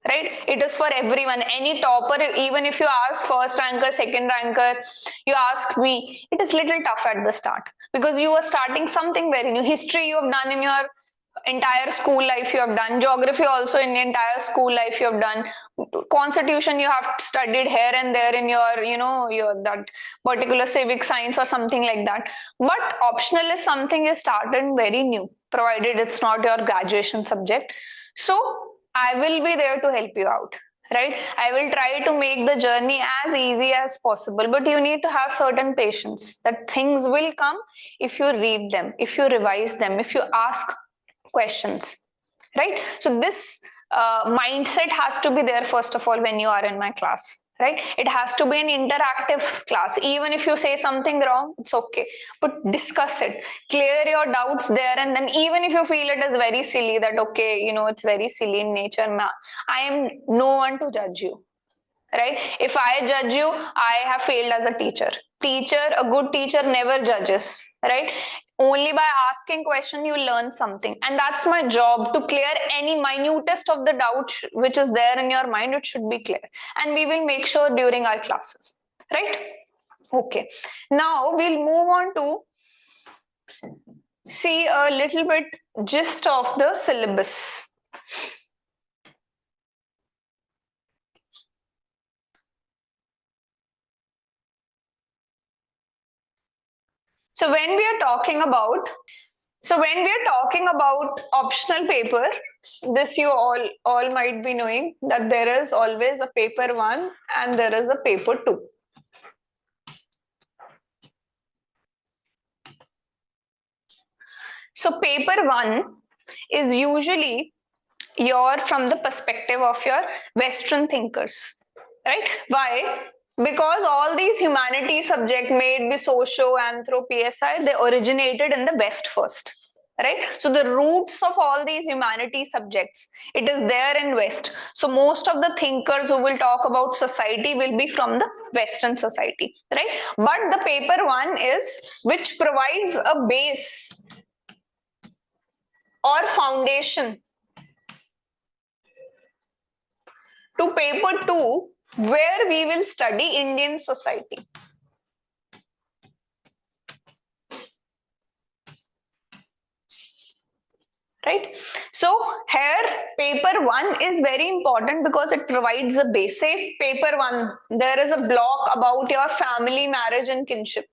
Right, it is for everyone. Any topper, even if you ask first ranker, second ranker, you ask me, it is little tough at the start because you are starting something very new. History you have done in your entire school life, you have done geography also in the entire school life, you have done constitution, you have studied here and there in your your that particular civic science or something like that. But optional is something you started very new, provided it's not your graduation subject. So I will be there to help you out. right? I will try to make the journey as easy as possible, but you need to have certain patience that things will come if you read them, if you revise them, if you ask questions, right? So this mindset has to be there first of all when you are in my class, right? It has to be an interactive class. Even if you say something wrong, it's okay, but discuss it, clear your doubts there and then. Even if you feel it is very silly, that okay, it's very silly in nature, I am no one to judge you, right? If I judge you, I have failed as a teacher. A good teacher never judges, right? Only by asking question you learn something, and that's my job, to clear any minutest of the doubt which is there in your mind. It should be clear, and we will make sure during our classes, right? Okay, now we'll move on to see a little bit gist of the syllabus. So when we are talking about optional paper, this you all might be knowing that there is always a paper 1 and there is a paper 2. So paper 1 is usually from the perspective of your Western thinkers, right? Why? Because all these humanities subject, may it be socio, anthro, PSI, they originated in the West first, right? So the roots of all these humanity subjects, it is there in West. So most of the thinkers who will talk about society will be from the Western society, right? But the paper 1 is which provides a base or foundation to paper 2, where we will study Indian society. Right? So here paper 1 is very important because it provides a base. Say paper 1, there is a block about your family, marriage and kinship.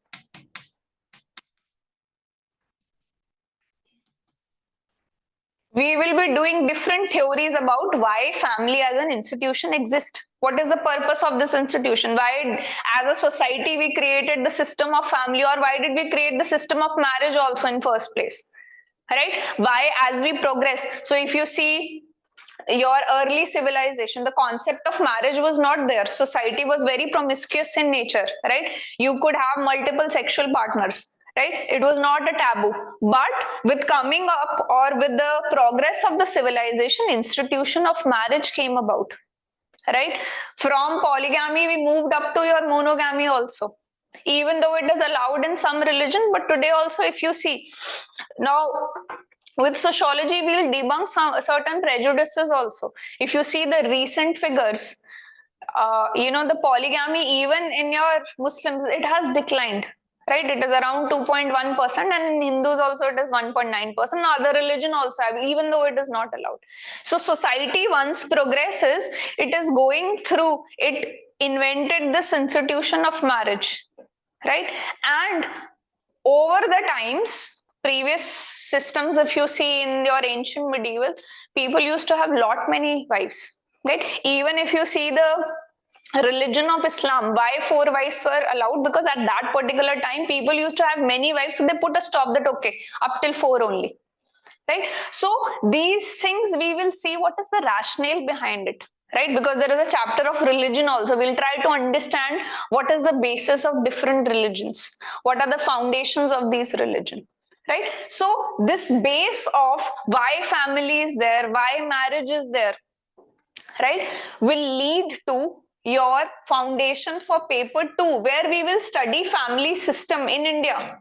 We will be doing different theories about why family as an institution exists. What is the purpose of this institution? Why, as a society, we created the system of family, or why did we create the system of marriage also in first place? Right? Why, as we progress? So if you see your early civilization, the concept of marriage was not there. Society was very promiscuous in nature, right? You could have multiple sexual partners, right? It was not a taboo. But with coming up, or with the progress of the civilization, institution of marriage came about, right? From polygamy, we moved up to your monogamy also, even though it is allowed in some religion. But today also, if you see, now with sociology, we will debunk certain prejudices also. If you see the recent figures, the polygamy, even in your Muslims, it has declined, right? It is around 2.1%, and in Hindus also it is 1.9%. Other religion also have, even though it is not allowed. So society once progresses, it is going through, it invented this institution of marriage, right? And over the times, previous systems, if you see in your ancient medieval, people used to have many wives, right? Even if you see the religion of Islam, why 4 wives were allowed? Because at that particular time, people used to have many wives, so they put a stop that, okay, up till 4 only, right? So these things we will see what is the rationale behind it, right? Because there is a chapter of religion also. We'll try to understand what is the basis of different religions, what are the foundations of these religions, right? So this base of why family is there, why marriage is there, right, will lead to your foundation for paper 2, where we will study family system in India,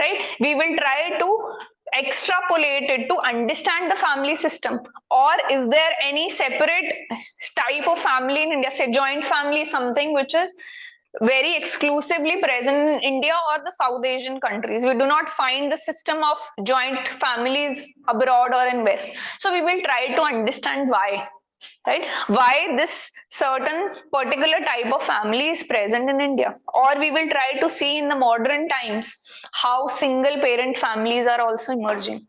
right? We will try to extrapolate it to understand the family system. Or is there any separate type of family in India? Say joint family, something which is very exclusively present in India or the South Asian countries. We do not find the system of joint families abroad or in West. So we will try to understand why, right? Why this certain particular type of family is present in India. Or we will try to see in the modern times how single parent families are also emerging.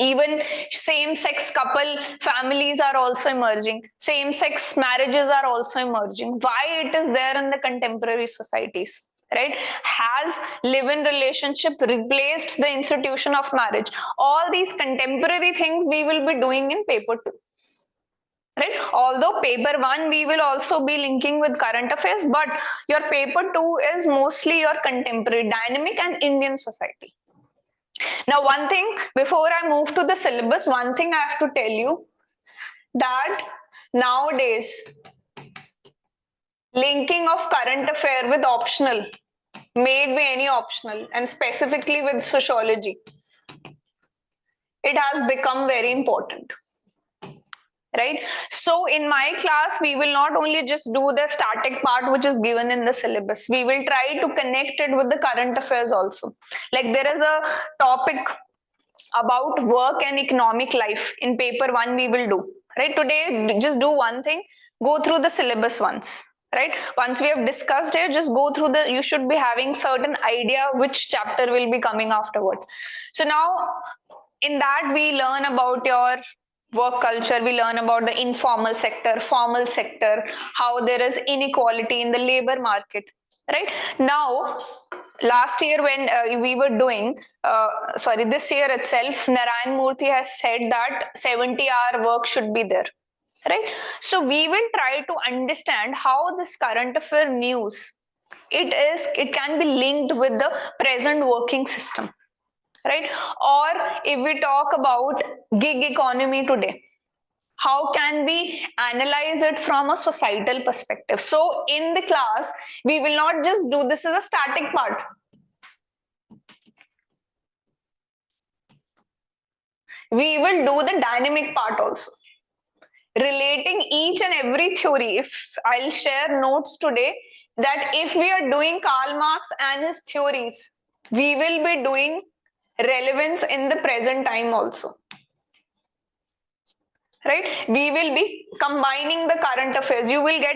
Even same-sex couple families are also emerging. Same-sex marriages are also emerging. Why it is there in the contemporary societies, right? Has live-in relationship replaced the institution of marriage? All these contemporary things we will be doing in paper 2. Right? Although paper 1 we will also be linking with current affairs, but your paper 2 is mostly your contemporary, dynamic and Indian society. Now, one thing before I move to the syllabus, one thing I have to tell you that nowadays linking of current affair with optional, may it be any optional, and specifically with sociology, it has become very important. Right? So in my class, we will not only just do the static part which is given in the syllabus, we will try to connect it with the current affairs also. Like there is a topic about work and economic life in paper 1 we will do. Right? Today, just do one thing, go through the syllabus once. Right? Once we have discussed it, just go through you should be having certain idea which chapter will be coming afterward. So now in that we learn about your work culture, we learn about the informal sector, formal sector, how there is inequality in the labor market. Right? Now, last year when we were doing, this year itself, Narayan Murthy has said that 70-hour work should be there. Right? So we will try to understand how this current affair news, it can be linked with the present working system. Right? Or if we talk about gig economy today, how can we analyze it from a societal perspective? So in the class, we will not just do, this is a static part. We will do the dynamic part also. Relating each and every theory. If I'll share notes today, that if we are doing Karl Marx and his theories, we will be doing relevance in the present time also. Right? We will be combining the current affairs. You will get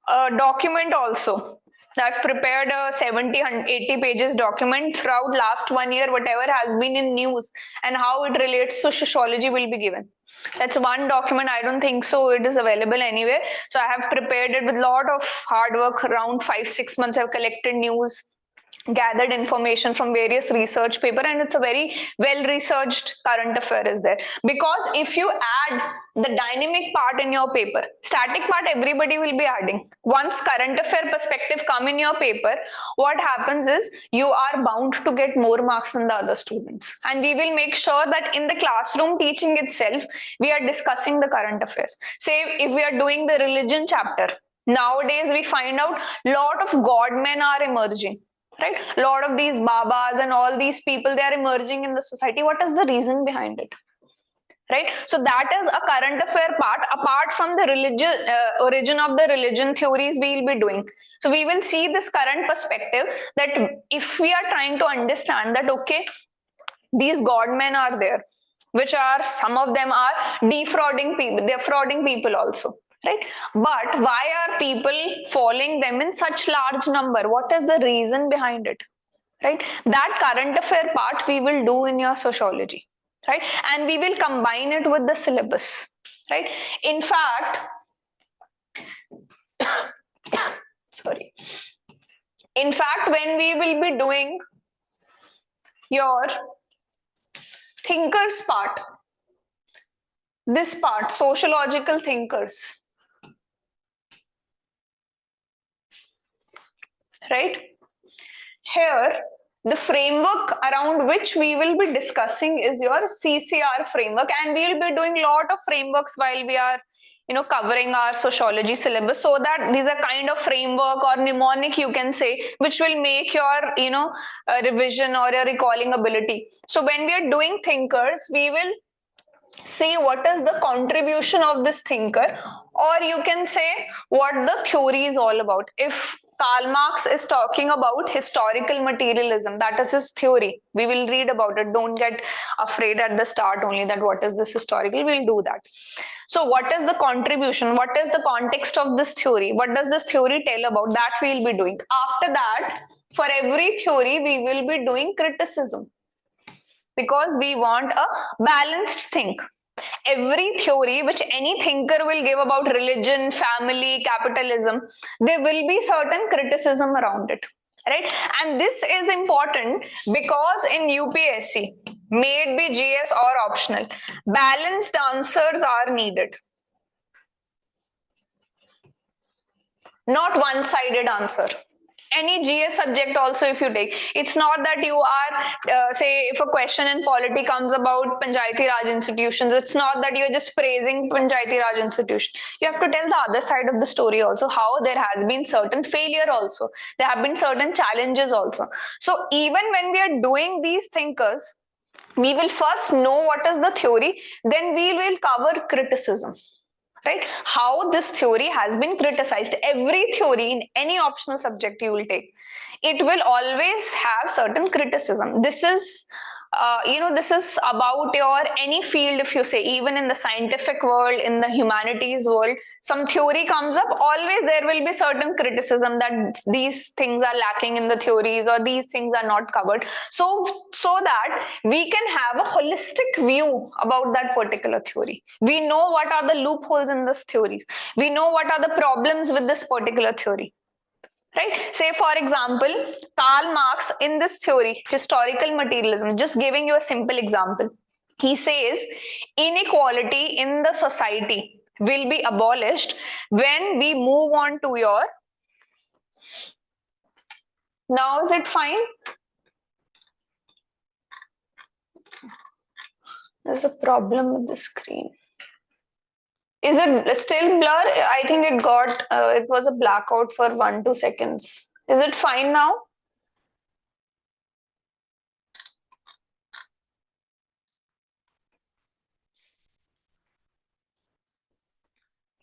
a document also. I've prepared a 70, 80 pages document throughout last 1 year, whatever has been in news and how it relates to sociology will be given. That's one document. I don't think so it is available anywhere. So I have prepared it with a lot of hard work. Around 5-6 months I've collected news, gathered information from various research paper, and it's a very well researched current affair is there. Because if you add the dynamic part in your paper, static part everybody will be adding. Once current affair perspective come in your paper, what happens is you are bound to get more marks than the other students, and we will make sure that in the classroom teaching itself we are discussing the current affairs. Say if we are doing the religion chapter, nowadays we find out lot of god men are emerging. Right? A lot of these babas and all these people, they are emerging in the society. What is the reason behind it? Right? So that is a current affair part, apart from the religion, origin of the religion theories we will be doing. So we will see this current perspective that if we are trying to understand that, okay, these god men are there, which are, some of them are defrauding people, they're frauding people also. Right? But why are people following them in such large number? What is the reason behind it? Right? That current affair part we will do in your sociology. Right? And we will combine it with the syllabus. Right? In fact, sorry. In fact, when we will be doing your thinkers part, this part, sociological thinkers, right? Here, the framework around which we will be discussing is your CCR framework, and we will be doing a lot of frameworks while we are covering our sociology syllabus, so that these are kind of framework or mnemonic you can say, which will make your revision or your recalling ability. So when we are doing thinkers, we will see what is the contribution of this thinker, or you can say what the theory is all about. If Karl Marx is talking about historical materialism, that is his theory, we will read about it. Don't get afraid at the start only that what is this historical, we'll do that. So what is the contribution, what is the context of this theory, what does this theory tell about, that we'll be doing. After that, for every theory we will be doing criticism. because we want a balanced thing. Every theory which any thinker will give about religion, family, capitalism, there will be certain criticism around it, right? And this is important because in UPSC, may it be GS or optional, balanced answers are needed, not one-sided answer. Any GS subject also, if you take, it's not that you are say if a question in polity comes about Panchayati Raj institutions, it's not that you're just praising Panchayati Raj institution. You have to tell the other side of the story also, how there has been certain failure also, there have been certain challenges also. So even when we are doing these thinkers, we will first know what is the theory, then we will cover criticism, right? How this theory has been criticized. Every theory in any optional subject you will take, it will always have certain criticism. This is this is about your any field. If you say, even in the scientific world, in the humanities world, some theory comes up, always there will be certain criticism that these things are lacking in the theories, or these things are not covered, so that we can have a holistic view about that particular theory. We know what are the loopholes in this theories, we know what are the problems with this particular theory, right? Say for example, Karl Marx, in this theory historical materialism, just giving you a simple example, he says inequality in the society will be abolished when we move on to your, now is it fine? There's a problem with the screen. Is it still blur? I think it got it was a blackout for 1-2 seconds. Is it fine now?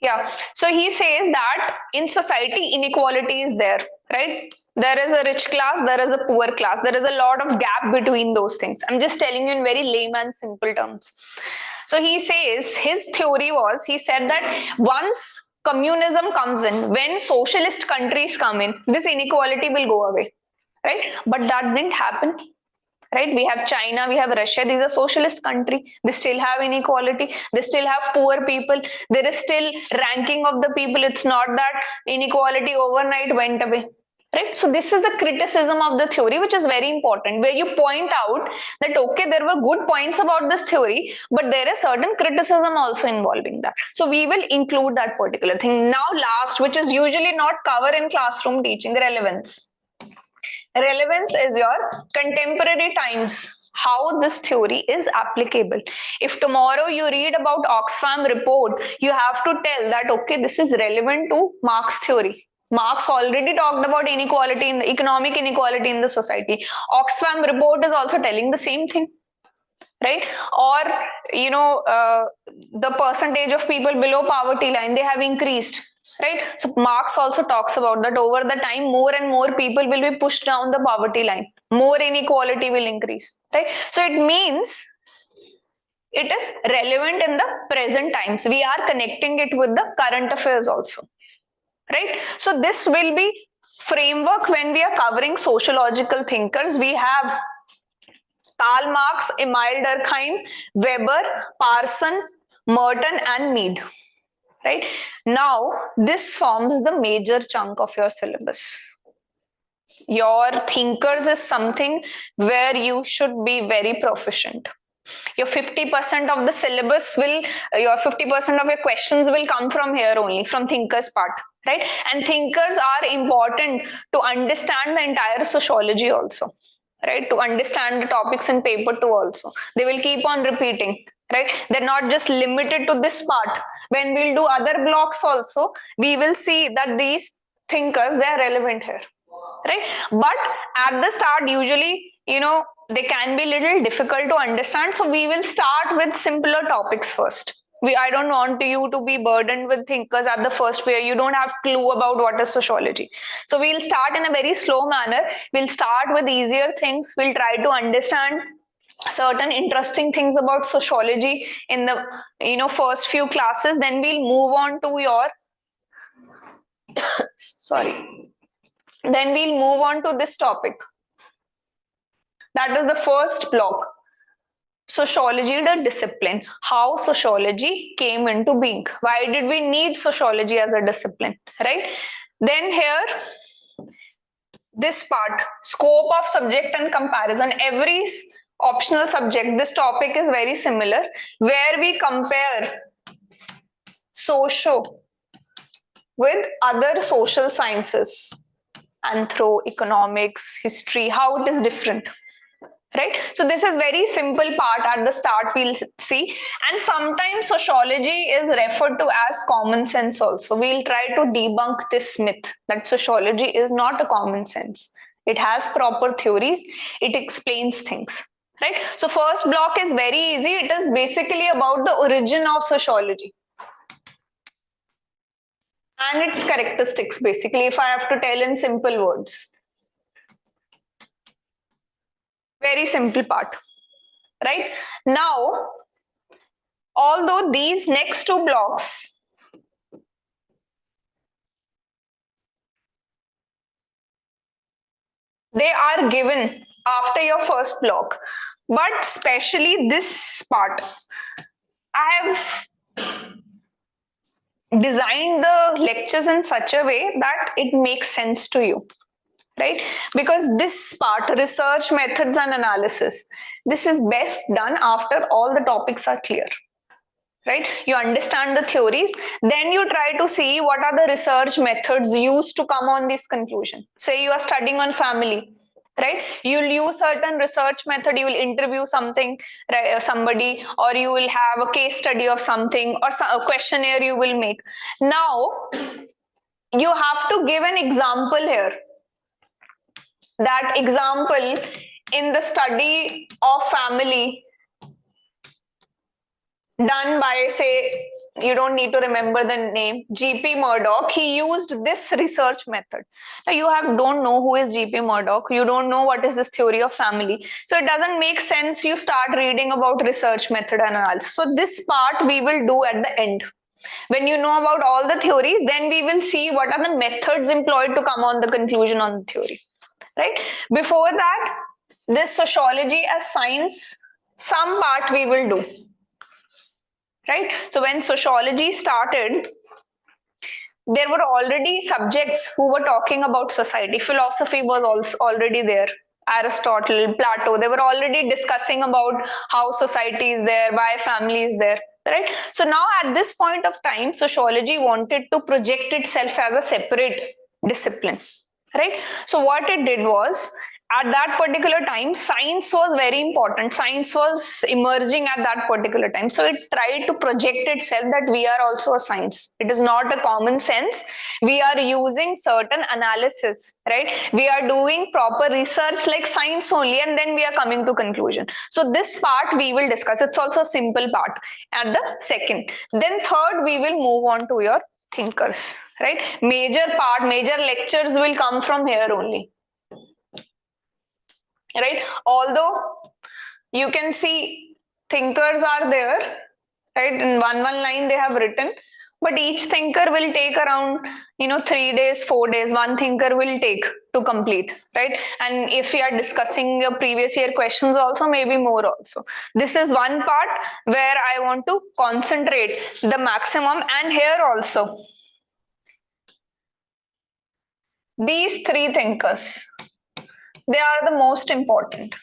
Yeah. So he says that in society, inequality is there, right? There is a rich class, there is a poor class, there is a lot of gap between those things. I'm just telling you in very layman simple terms. So he says his theory was, he said that once communism comes in, when socialist countries come in, this inequality will go away, right? But that didn't happen, right? We have China, we have Russia, these are socialist country, they still have inequality, they still have poor people, there is still ranking of the people. It's not that inequality overnight went away, right? So this is the criticism of the theory, which is very important, where you point out that okay, there were good points about this theory, but there is certain criticism also involving that. So we will include that particular thing. Now last, which is usually not covered in classroom teaching, relevance. Relevance is your contemporary times, how this theory is applicable. If tomorrow you read about Oxfam report, you have to tell that okay, this is relevant to Marx theory. Marx already talked about inequality, in the economic inequality in the society. Oxfam report is also telling the same thing, right? Or the percentage of people below poverty line, they have increased, right? So Marx also talks about that over the time, more and more people will be pushed down the poverty line, more inequality will increase, right? So it means it is relevant in the present times. We are connecting it with the current affairs also, right? So this will be framework when we are covering sociological thinkers. We have Karl Marx, Emile Durkheim, Weber, Parson, Merton, and Mead. Right? Now, this forms the major chunk of your syllabus. Your thinkers is something where you should be very proficient. Your 50% of the syllabus will, your 50% of your questions will come from here only, from thinkers part, right? And thinkers are important to understand the entire sociology also, right? To understand the topics in paper 2 also. They will keep on repeating, right? They're not just limited to this part. When we'll do other blocks also, we will see that these thinkers, they are relevant here, right? But at the start, usually, they can be little difficult to understand. So we will start with simpler topics first. I don't want you to be burdened with thinkers at the first, where you don't have clue about what is sociology. So we'll start in a very slow manner. We'll start with easier things. We'll try to understand certain interesting things about sociology in the first few classes. Then we'll move on to your sorry. Then we'll move on to this topic. That is the first block. sociology, the discipline, how sociology came into being. Why did we need sociology as a discipline, right? Then here, this part, scope of subject and comparison. Every optional subject, this topic is very similar, where we compare socio with other social sciences, anthro, economics, history, how it is different. Right? So this is very simple part at the start we'll see. And sometimes sociology is referred to as common sense also. We'll try to debunk this myth that sociology is not a common sense. It has proper theories. It explains things. Right? So first block is very easy. It is basically about the origin of sociology and its characteristics, basically, if I have to tell in simple words. Very simple part, right? Now, although these next two blocks they are given after your first block, but especially this part, I have designed the lectures in such a way that it makes sense to you. Right? Because this part, research methods and analysis, this is best done after all the topics are clear. Right? You understand the theories, then you try to see what are the research methods used to come on this conclusion. Say you are studying on family, right? You'll use certain research method, you will interview something, right, somebody, or you will have a case study of something, or a questionnaire you will make. Now, you have to give an example here. That example in the study of family done by, say, you don't need to remember the name, G.P. Murdoch, he used this research method. Now you don't know who is G.P. Murdoch, you don't know what is this theory of family. So it doesn't make sense you start reading about research method and analysis. So this part we will do at the end. When you know about all the theories, then we will see what are the methods employed to come on the conclusion on the theory. Right? Before that, this sociology as science, some part we will do. Right? So when sociology started, there were already subjects who were talking about society. Philosophy was also already there. Aristotle, Plato, they were already discussing about how society is there, why family is there. Right? So now at this point of time, sociology wanted to project itself as a separate discipline. Right? So what it did was, at that particular time, science was very important. Science was emerging at that particular time. So it tried to project itself that we are also a science. It is not a common sense. We are using certain analysis, right? We are doing proper research like science only, and then we are coming to conclusion. So this part we will discuss. It's also a simple part at the second. Then third, we will move on to your thinkers, right? Major lectures will come from here only. Right? Although you can see thinkers are there, right? In one line they have written, but each thinker will take around 3 days, 4 days, one thinker will take to complete, right? And if we are discussing the previous year questions also, maybe more also. This is one part where I want to concentrate the maximum. And here also, these three thinkers, they are the most important,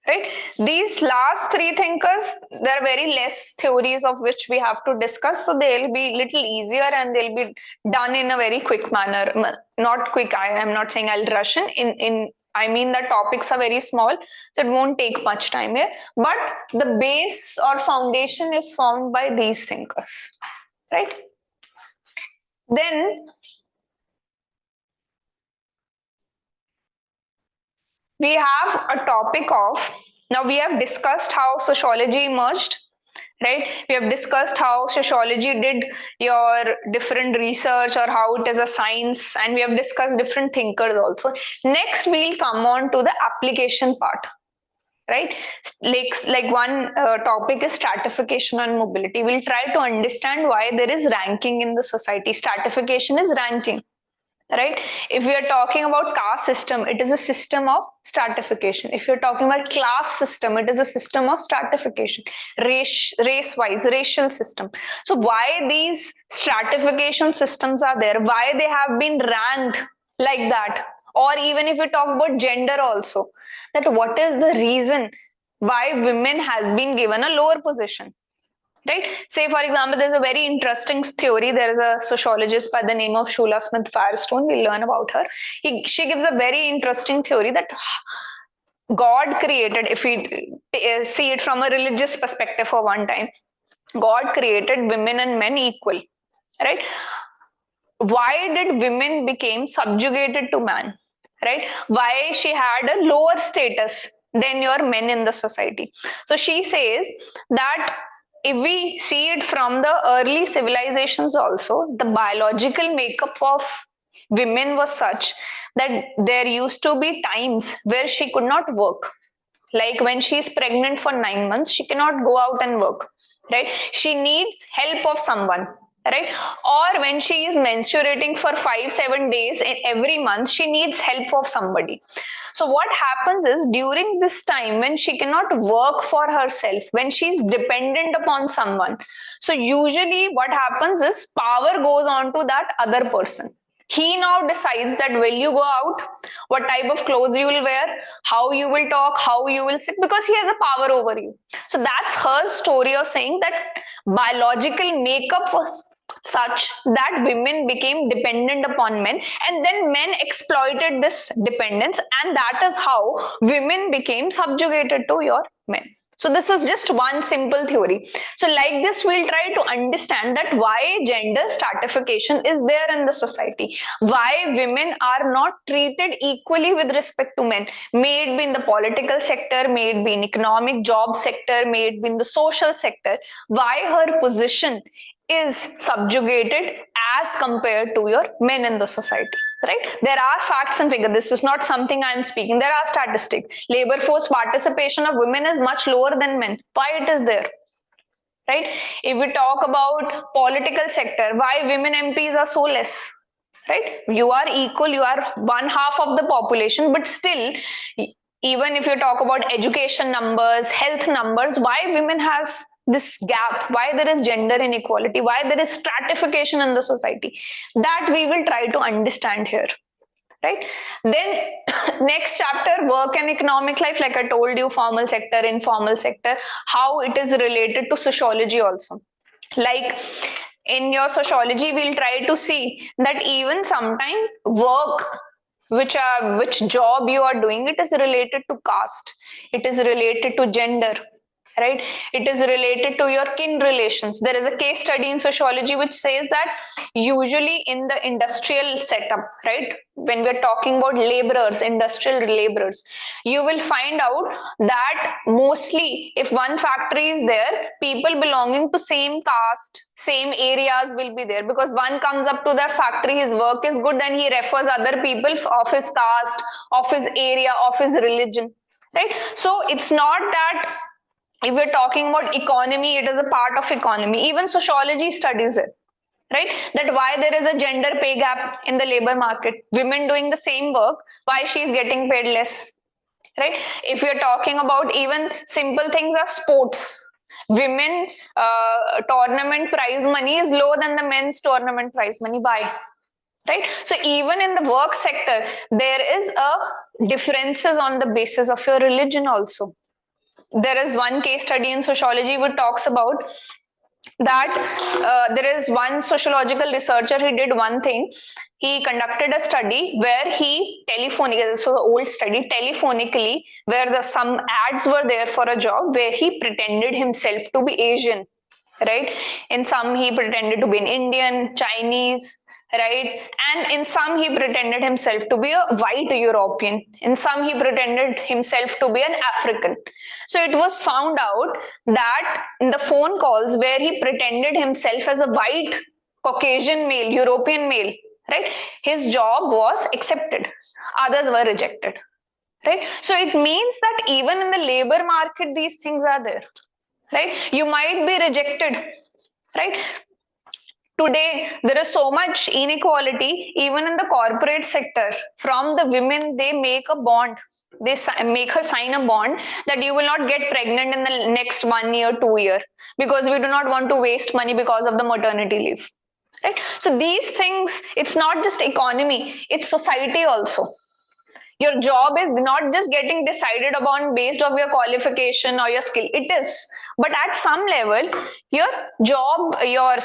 right? These last three thinkers, there are very less theories of which we have to discuss, so they'll be little easier and they'll be done in a very quick manner. Not quick, I am not saying I'll rush I mean the topics are very small, so it won't take much time here. But the base or foundation is formed by these thinkers, right? Then we have a topic of, now we have discussed how sociology emerged, right? We have discussed how sociology did your different research or how it is a science, and we have discussed different thinkers also. Next, we'll come on to the application part, right? Like one topic is stratification and mobility. We'll try to understand why there is ranking in the society. Stratification is ranking, right? If we are talking about caste system, it is a system of stratification. If you're talking about class system, it is a system of stratification. Race-wise, racial system. So why these stratification systems are there? Why they have been ranked like that? Or even if we talk about gender also, that what is the reason why women has been given a lower position? Right? Say, for example, there's a very interesting theory. There is a sociologist by the name of Shula Smith Firestone. We'll learn about her. She gives a very interesting theory that God created, if we see it from a religious perspective for one time, God created women and men equal, right? Why did women became subjugated to man, right? Why she had a lower status than your men in the society? So she says that if we see it from the early civilizations also, the biological makeup of women was such that there used to be times where she could not work. Like when she is pregnant for 9 months, she cannot go out and work, right? She needs help of someone, right? Or when she is menstruating for 5-7 days in every month, she needs help of somebody. So what happens is, during this time when she cannot work for herself, when she is dependent upon someone, so usually what happens is power goes on to that other person. He now decides that will you go out, what type of clothes you will wear, how you will talk, how you will sit, because he has a power over you. So that's her story of saying that biological makeup was such that women became dependent upon men, and then men exploited this dependence, and that is how women became subjugated to your men. So this is just one simple theory. So like this, we'll try to understand that why gender stratification is there in the society, why women are not treated equally with respect to men, may it be in the political sector, may it be in economic job sector, may it be in the social sector, why her position is subjugated as compared to your men in the society. Right? There are facts and figures. This is not something I'm speaking. There are statistics. Labor force participation of women is much lower than men. Why it is there? Right? If we talk about political sector, why women MPs are so less? Right? You are equal. You are 1/2 of the population, but still, even if you talk about education numbers, health numbers, why women has this gap, why there is gender inequality, why there is stratification in the society, that we will try to understand here, right? Then next chapter, work and economic life, like I told you, formal sector, informal sector, how it is related to sociology also. Like in your sociology, we'll try to see that even sometimes work, which job you are doing, it is related to caste, it is related to gender, right? It is related to your kin relations. There is a case study in sociology which says that usually in the industrial setup, right, when we're talking about laborers, industrial laborers, you will find out that mostly if one factory is there, people belonging to same caste, same areas will be there, because one comes up to the factory, his work is good, then he refers other people of his caste, of his area, of his religion, right? So it's not that if we're talking about economy, it is a part of economy. Even sociology studies it, right? That why there is a gender pay gap in the labor market. Women doing the same work, why she's getting paid less, right? If you're talking about even simple things as sports, women tournament prize money is lower than the men's tournament prize money. Why? Right? So even in the work sector, there is a differences on the basis of your religion also. There is one case study in sociology which talks about that there is one sociological researcher. He did one thing. He conducted a study where he telephonically, so the old study, telephonically, where some ads were there for a job where he pretended himself to be Asian, right? In some he pretended to be an Indian, Chinese, right? And in some he pretended himself to be a white European. In some he pretended himself to be an African. So it was found out that in the phone calls where he pretended himself as a white Caucasian male, European male, right, his job was accepted, others were rejected, right? So it means that even in the labor market these things are there, right? You might be rejected, right? Today, there is so much inequality, even in the corporate sector. From the women, they make a bond. They make her sign a bond that you will not get pregnant in the next 1 year, 2 year, because we do not want to waste money because of the maternity leave. Right? So these things, it's not just economy, it's society also. Your job is not just getting decided upon based of your qualification or your skill. It is, but at some level, your job, your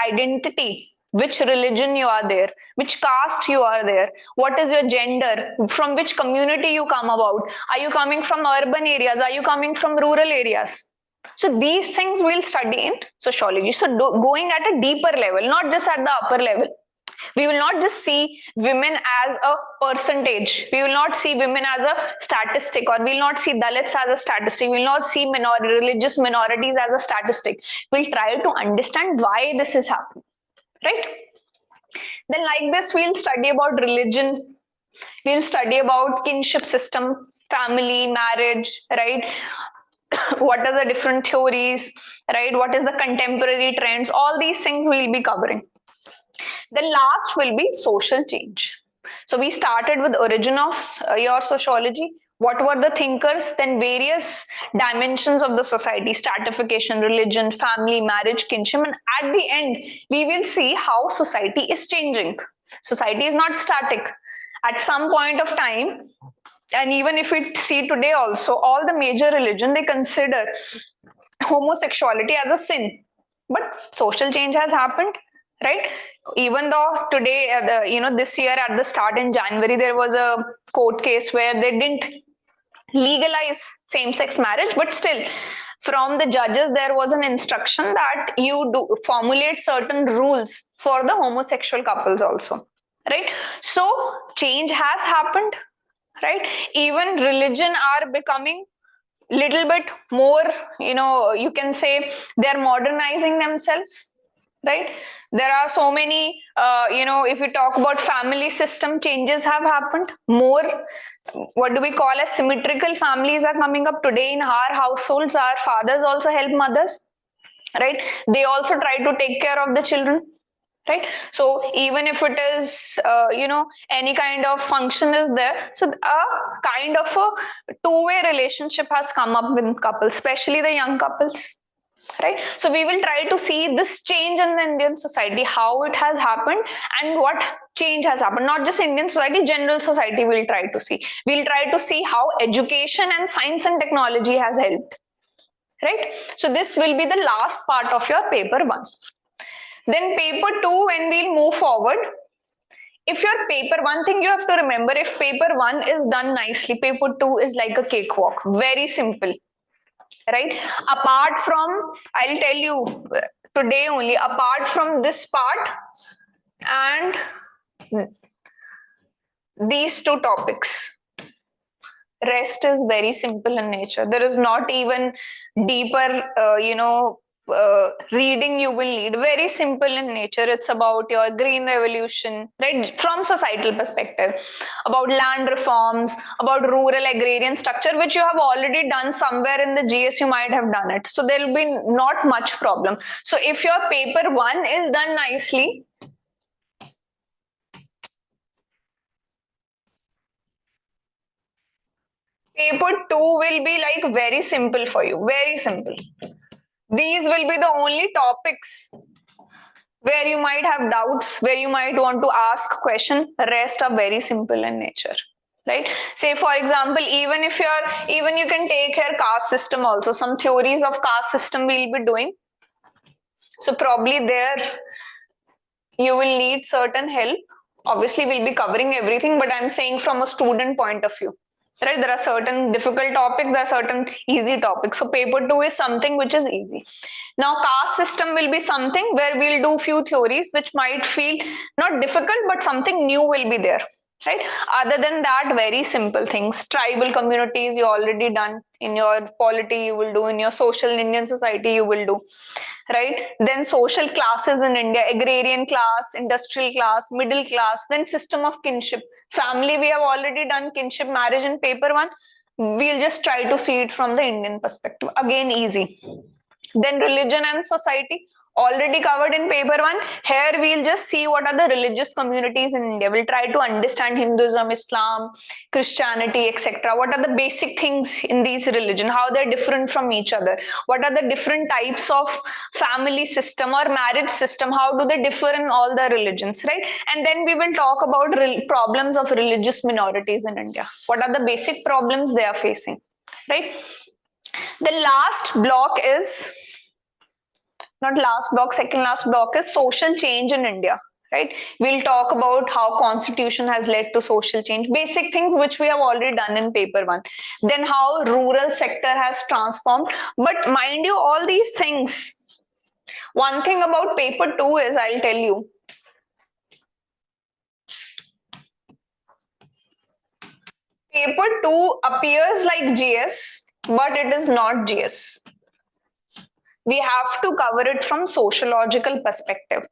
identity, which religion you are there, which caste you are there, what is your gender, from which community you come about, are you coming from urban areas, are you coming from rural areas? So these things we'll study in sociology. So going at a deeper level, not just at the upper level. We will not just see women as a percentage. We will not see women as a statistic, or we will not see Dalits as a statistic. We will not see religious minorities as a statistic. We'll try to understand why this is happening, right? Then like this, we'll study about religion. We'll study about kinship system, family, marriage, right? What are the different theories, right? What is the contemporary trends? All these things we'll be covering. Then last will be social change. So we started with origin of your sociology. What were the thinkers? Then various dimensions of the society: stratification, religion, family, marriage, kinship. And at the end, we will see how society is changing. Society is not static. At some point of time, and even if we see today also, all the major religion, they consider homosexuality as a sin. But social change has happened, right? Even though today, this year at the start in January, there was a court case where they didn't legalize same-sex marriage, but still, from the judges, there was an instruction that you do formulate certain rules for the homosexual couples also, right? So change has happened, right? Even religion are becoming little bit more, you can say they're modernizing themselves, right? There are so many, if we talk about family system, changes have happened. More, what do we call as symmetrical families are coming up today in our households. Our fathers also help mothers, right? They also try to take care of the children, right? So even if it is, any kind of function is there, so a kind of a two-way relationship has come up with couples, especially the young couples, right? So we will try to see this change in the Indian society, how it has happened and what change has happened. Not just Indian society, general society we'll try to see. We'll try to see how education and science and technology has helped, right? So this will be the last part of your paper 1. Then paper 2, when we'll move forward, if your paper, one thing you have to remember, if paper 1 is done nicely, paper 2 is like a cakewalk, very simple, right? Apart from, I'll tell you today only, apart from this part and these 2 topics, rest is very simple in nature. There is not even deeper, reading you will need. Very simple in nature. It's about your green revolution, right? From societal perspective, about land reforms, about rural agrarian structure, which you have already done somewhere in the GS, you might have done it. So there will be not much problem. So if your paper 1 is done nicely, paper 2 will be like very simple for you, very simple. These will be the only topics where you might have doubts, where you might want to ask question. Rest are very simple in nature, right? Say for example, even you can take here caste system also. Some theories of caste system we'll be doing. So probably there you will need certain help. Obviously, we'll be covering everything, but I'm saying from a student point of view. Right, there are certain difficult topics, there are certain easy topics. So paper 2 is something which is easy. Now caste system will be something where we'll do few theories which might feel not difficult, but something new will be there, right? Other than that, very simple things. Tribal communities you already done. In your polity you will do, in your social Indian society you will do, right? Then social classes in India: agrarian class, industrial class, middle class. Then system of kinship. Family, we have already done kinship marriage in paper 1. We'll just try to see it from the Indian perspective. Again, easy. Then religion and society, already covered in paper 1. Here we'll just see what are the religious communities in India. We'll try to understand Hinduism, Islam, Christianity, etc. What are the basic things in these religions, how they're different from each other, what are the different types of family system or marriage system, how do they differ in all the religions, right? And then we will talk about problems of religious minorities in India. What are the basic problems they are facing, right? The last block is not last block, second last block is social change in India, right? We'll talk about how constitution has led to social change, basic things which we have already done in paper 1. Then how rural sector has transformed. But mind you, all these things, one thing about paper 2 is, I'll tell you, paper 2 appears like GS, but it is not GS. We have to cover it from sociological perspective.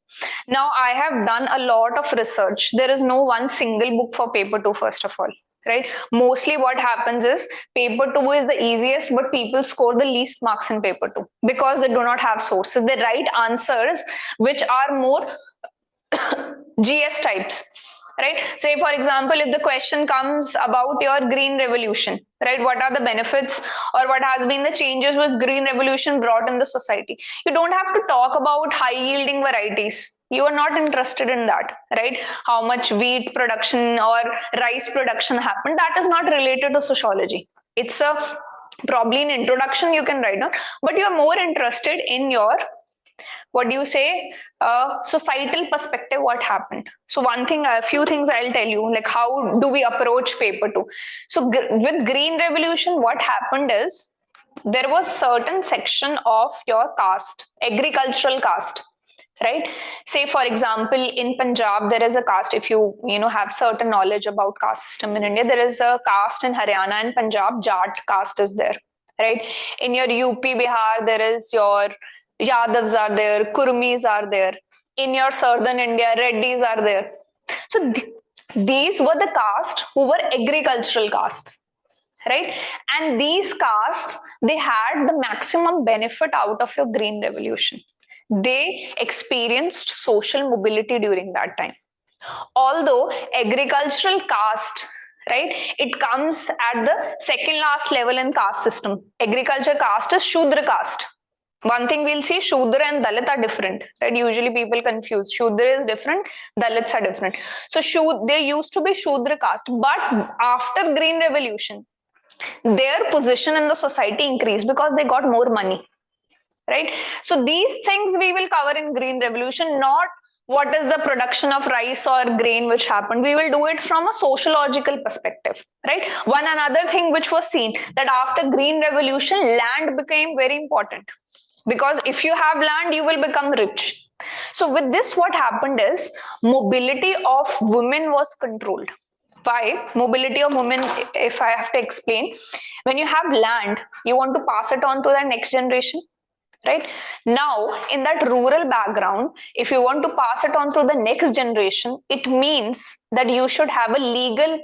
Now, I have done a lot of research. There is no one single book for paper 2, first of all, right? Mostly what happens is paper 2 is the easiest, but people score the least marks in paper 2 because they do not have sources. They write answers which are more GS types, right? Say, for example, if the question comes about your green revolution, right? What are the benefits or what has been the changes with green revolution brought in the society? You don't have to talk about high yielding varieties. You are not interested in that, right? How much wheat production or rice production happened. That is not related to sociology. It's a probably an introduction you can write down, but you're more interested in your, what do you say, societal perspective, what happened. So one thing, a few things I'll tell you, like how do we approach paper 2. So with green revolution, what happened is there was certain section of your caste, agricultural caste, right? Say, for example, in Punjab, there is a caste, if you have certain knowledge about caste system in India, there is a caste in Haryana and Punjab, Jat caste is there, right? In your UP, Bihar, there is your Yadavs are there, Kurmis are there. In your southern India, Reddys are there. So these were the castes who were agricultural castes, right? And these castes, they had the maximum benefit out of your green revolution. They experienced social mobility during that time. Although agricultural caste, right, it comes at the second last level in caste system. Agriculture caste is Shudra caste. One thing we'll see, Shudra and Dalit are different, right? Usually people confuse. Shudra is different, Dalits are different. So they used to be Shudra caste, but after Green Revolution, their position in the society increased because they got more money, right? So these things we will cover in Green Revolution, not what is the production of rice or grain which happened. We will do it from a sociological perspective, right? One another thing which was seen, that after Green Revolution, land became very important. Because if you have land, you will become rich. So with this, what happened is mobility of women was controlled. Why? Mobility of women, if I have to explain, when you have land, you want to pass it on to the next generation, right? Now, in that rural background, if you want to pass it on to the next generation, it means that you should have a legal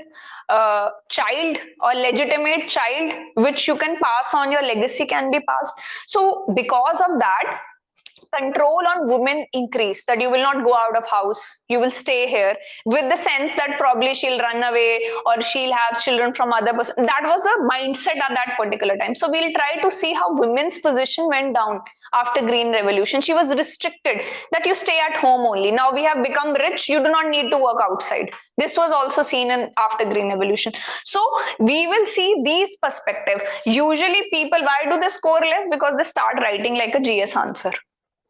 child or legitimate child which you can pass on, your legacy can be passed. So because of that, control on women increased, that you will not go out of house, you will stay here, with the sense that probably she'll run away or she'll have children from other person. That was the mindset at that particular time. So we'll try to see how women's position went down after Green Revolution. She was restricted that you stay at home only. Now we have become rich, you do not need to work outside. This was also seen in after Green Revolution. So we will see these perspective. Usually people, why do they score less? Because they start writing like a GS answer,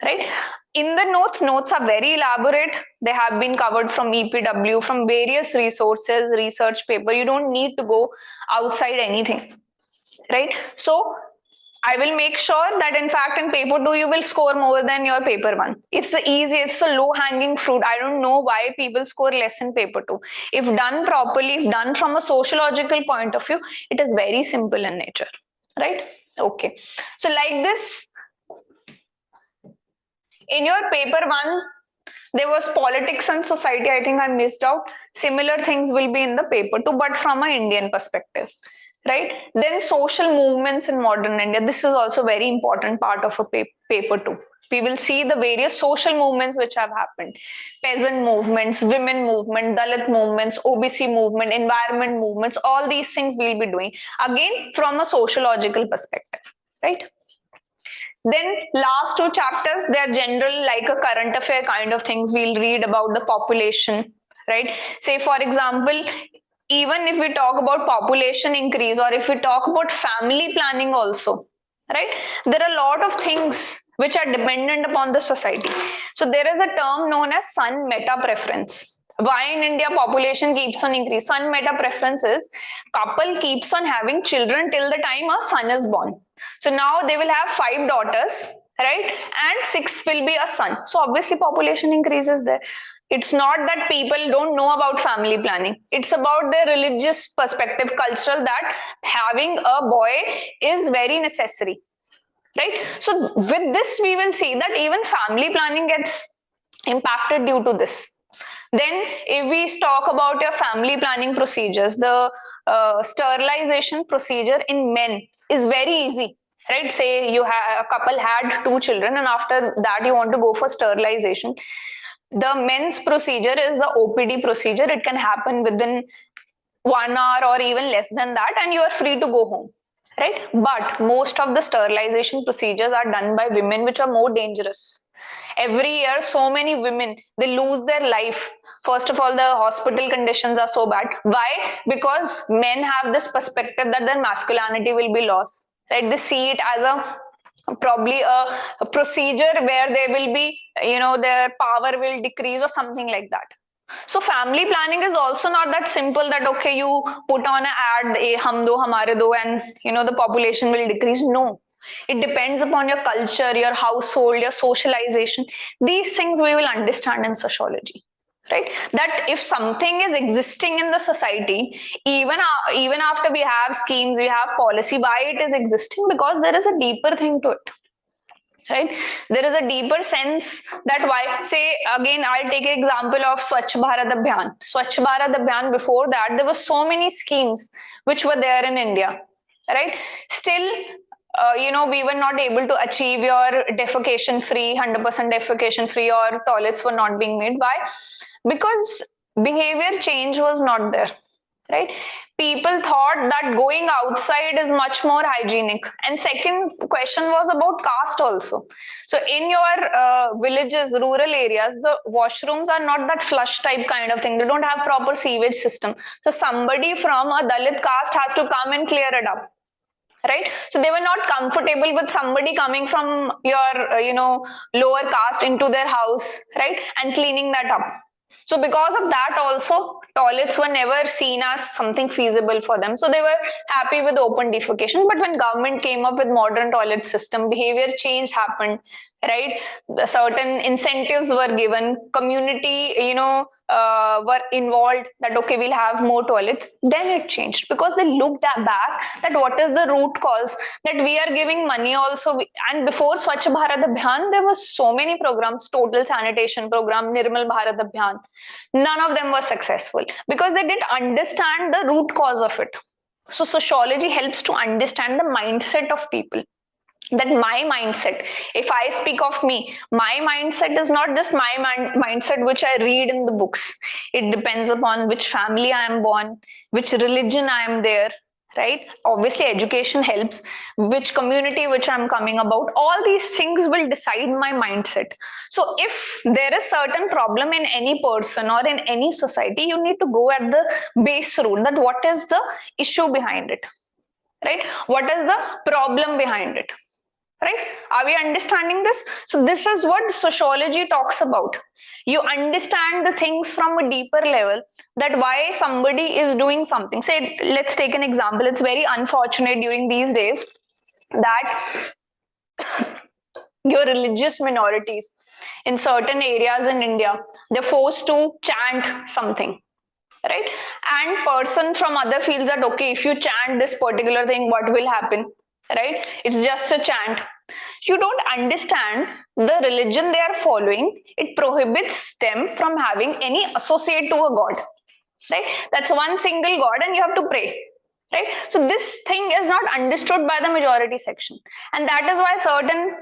right? In the notes are very elaborate. They have been covered from EPW, from various resources, research paper. You don't need to go outside anything, right? So I will make sure that in fact in paper 2 you will score more than your paper 1. It's easy, it's a low hanging fruit. I don't know why people score less in paper 2. If done properly, if done from a sociological point of view, it is very simple in nature, right? Okay. So like this, in your paper 1, there was politics and society. I think I missed out. Similar things will be in the paper 2, but from an Indian perspective. right? Then social movements in modern India. This is also very important part of a paper too. We will see the various social movements which have happened. Peasant movements, women movement, Dalit movements, OBC movement, environment movements, all these things we'll be doing. Again, from a sociological perspective, right? Then last two chapters, they're general, like a current affair kind of things. We'll read about the population, right? Say, for example, even if we talk about population increase or if we talk about family planning also, right? There are a lot of things which are dependent upon the society. So there is a term known as sun meta preference. Why in India population keeps on increasing? Sun meta preference is couple keeps on having children till the time a son is born. So now they will have 5 daughters, right? And 6th will be a son. So obviously population increases there. It's not that people don't know about family planning. It's about their religious perspective, cultural, that having a boy is very necessary, right? So with this, we will see that even family planning gets impacted due to this. Then if we talk about your family planning procedures, the sterilization procedure in men is very easy, right? Say you have a couple had 2 children and after that you want to go for sterilization. The men's procedure is the OPD procedure. It can happen within 1 hour or even less than that and you are free to go home, right? But most of the sterilization procedures are done by women, which are more dangerous. Every year, so many women, they lose their life. First of all, the hospital conditions are so bad. Why? Because men have this perspective that their masculinity will be lost, right? They see it as probably a procedure where they will be, their power will decrease or something like that. So family planning is also not that simple that, okay, you put on an ad, hum do, hamare do, and the population will decrease. No. It depends upon your culture, your household, your socialization. These things we will understand in sociology, right? That if something is existing in the society, even after we have schemes, we have policy, why it is existing? Because there is a deeper thing to it, right? There is a deeper sense that why. Say again, I'll take an example of Swachh Bharat Abhiyan. Swachh Bharat Abhiyan, before that, there were so many schemes which were there in India, right? Still, we were not able to achieve your defecation free, 100% defecation free, or toilets were not being made. Why? Because behavior change was not there, right? People thought that going outside is much more hygienic. And second question was about caste also. So in your villages, rural areas, the washrooms are not that flush type kind of thing. They don't have proper sewage system. So somebody from a Dalit caste has to come and clear it up, right? So they were not comfortable with somebody coming from your lower caste into their house, right, and cleaning that up. So because of that also, toilets were never seen as something feasible for them. So they were happy with open defecation. But when government came up with modern toilet system, behavior change happened, right? Certain incentives were given, community, were involved, that okay, we'll have more toilets. Then it changed because they looked back that what is the root cause, that we are giving money also. And before Swachh Bharat Abhiyan, there were so many programs, total sanitation program, Nirmal Bharat Abhiyan. None of them were successful because they didn't understand the root cause of it. So sociology helps to understand the mindset of people. That my mindset, if I speak of me, my mindset is not just my mindset which I read in the books. It depends upon which family I am born, which religion I am there, right? Obviously education helps, which community which I'm coming about. All these things will decide my mindset. So if there is certain problem in any person or in any society, you need to go at the base root, that what is the issue behind it, right? What is the problem behind it? Right? Are we understanding this? So this is what sociology talks about. You understand the things from a deeper level, that why somebody is doing something. Say, let's take an example. It's very unfortunate during these days that your religious minorities in certain areas in India, they're forced to chant something, right? And person from other feels that, okay, if you chant this particular thing, what will happen? Right? It's just a chant. You don't understand the religion they are following. It prohibits them from having any associate to a god, right? That's one single god and you have to pray, right? So this thing is not understood by the majority section, and that is why certain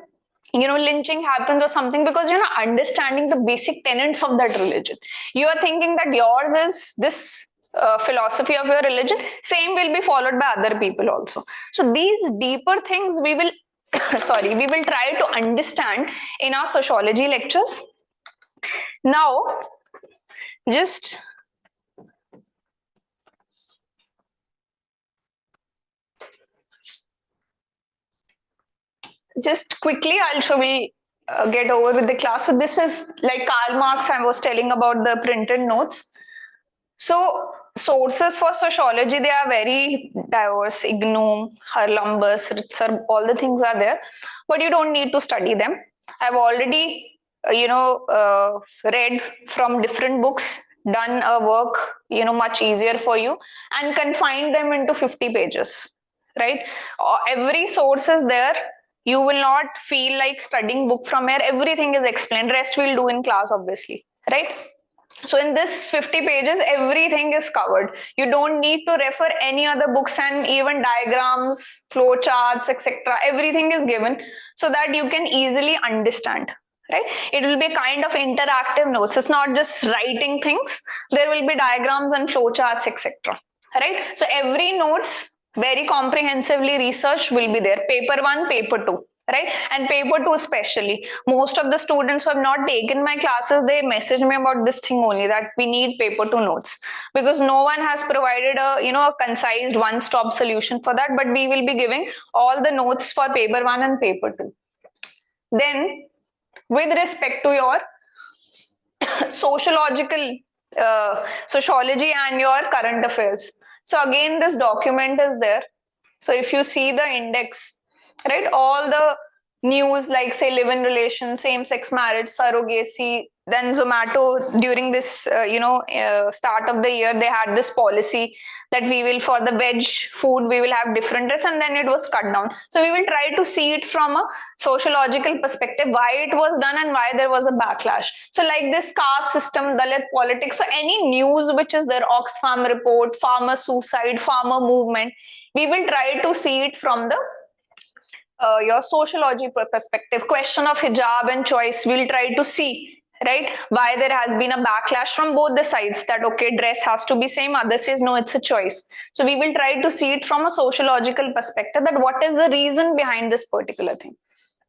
lynching happens or something, because you're not understanding the basic tenets of that religion. You are thinking that yours is this philosophy of your religion, same will be followed by other people also. So these deeper things we will we will try to understand in our sociology lectures. Now just quickly I'll show me get over with the class. So this is like Karl Marx I was telling about, the printed notes. So sources for sociology, they are very diverse. IGNOU, Harlumbus, Ritzer, all the things are there, but you don't need to study them. I've already read from different books, done a work much easier for you, and confined them into 50 pages, right? Every source is there. You will not feel like studying book from here. Everything is explained. Rest we'll do in class, obviously, right? So in this 50 pages, everything is covered. You don't need to refer any other books, and even diagrams, flow charts, etc. Everything is given so that you can easily understand, right? It will be kind of interactive notes. It's not just writing things. There will be diagrams and flow charts, etc. Right? So every notes very comprehensively researched will be there. Paper 1, paper 2. Right? And paper 2 especially. Most of the students who have not taken my classes, they message me about this thing only, that we need paper 2 notes, because no one has provided a concise one-stop solution for that, but we will be giving all the notes for paper 1 and paper 2. Then with respect to your sociology and your current affairs. So again, this document is there. So if you see the index, right, all the news like say live-in relations, same-sex marriage, surrogacy, then Zomato during this start of the year, they had this policy that we will, for the veg food, we will have different rates, and then it was cut down. So we will try to see it from a sociological perspective, why it was done and why there was a backlash. So like this caste system, Dalit politics, so any news which is there, Oxfam report, farmer suicide, farmer movement, we will try to see it from the your sociology perspective. Question of hijab and choice, we'll try to see, right, why there has been a backlash from both the sides, that okay, dress has to be same, other says no, it's a choice. So we will try to see it from a sociological perspective, that what is the reason behind this particular thing,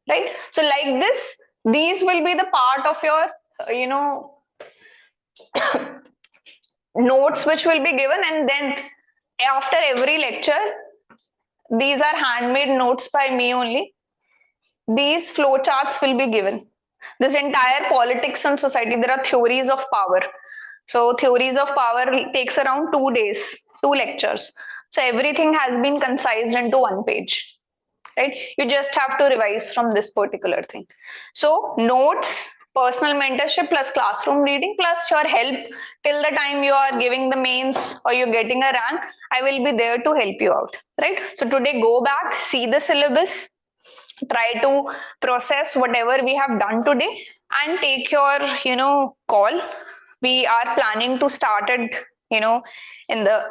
right? So like this, these will be the part of your notes which will be given, and then after every lecture, these are handmade notes by me only. These flowcharts will be given. This entire politics and society, there are theories of power. So theories of power takes around 2 days, 2 lectures. So everything has been concised into 1 page, right? You just have to revise from this particular thing. So notes, personal mentorship plus classroom reading plus your help till the time you are giving the mains or you're getting a rank, I will be there to help you out, right? So today go back, see the syllabus, try to process whatever we have done today, and take your call. We are planning to start it in the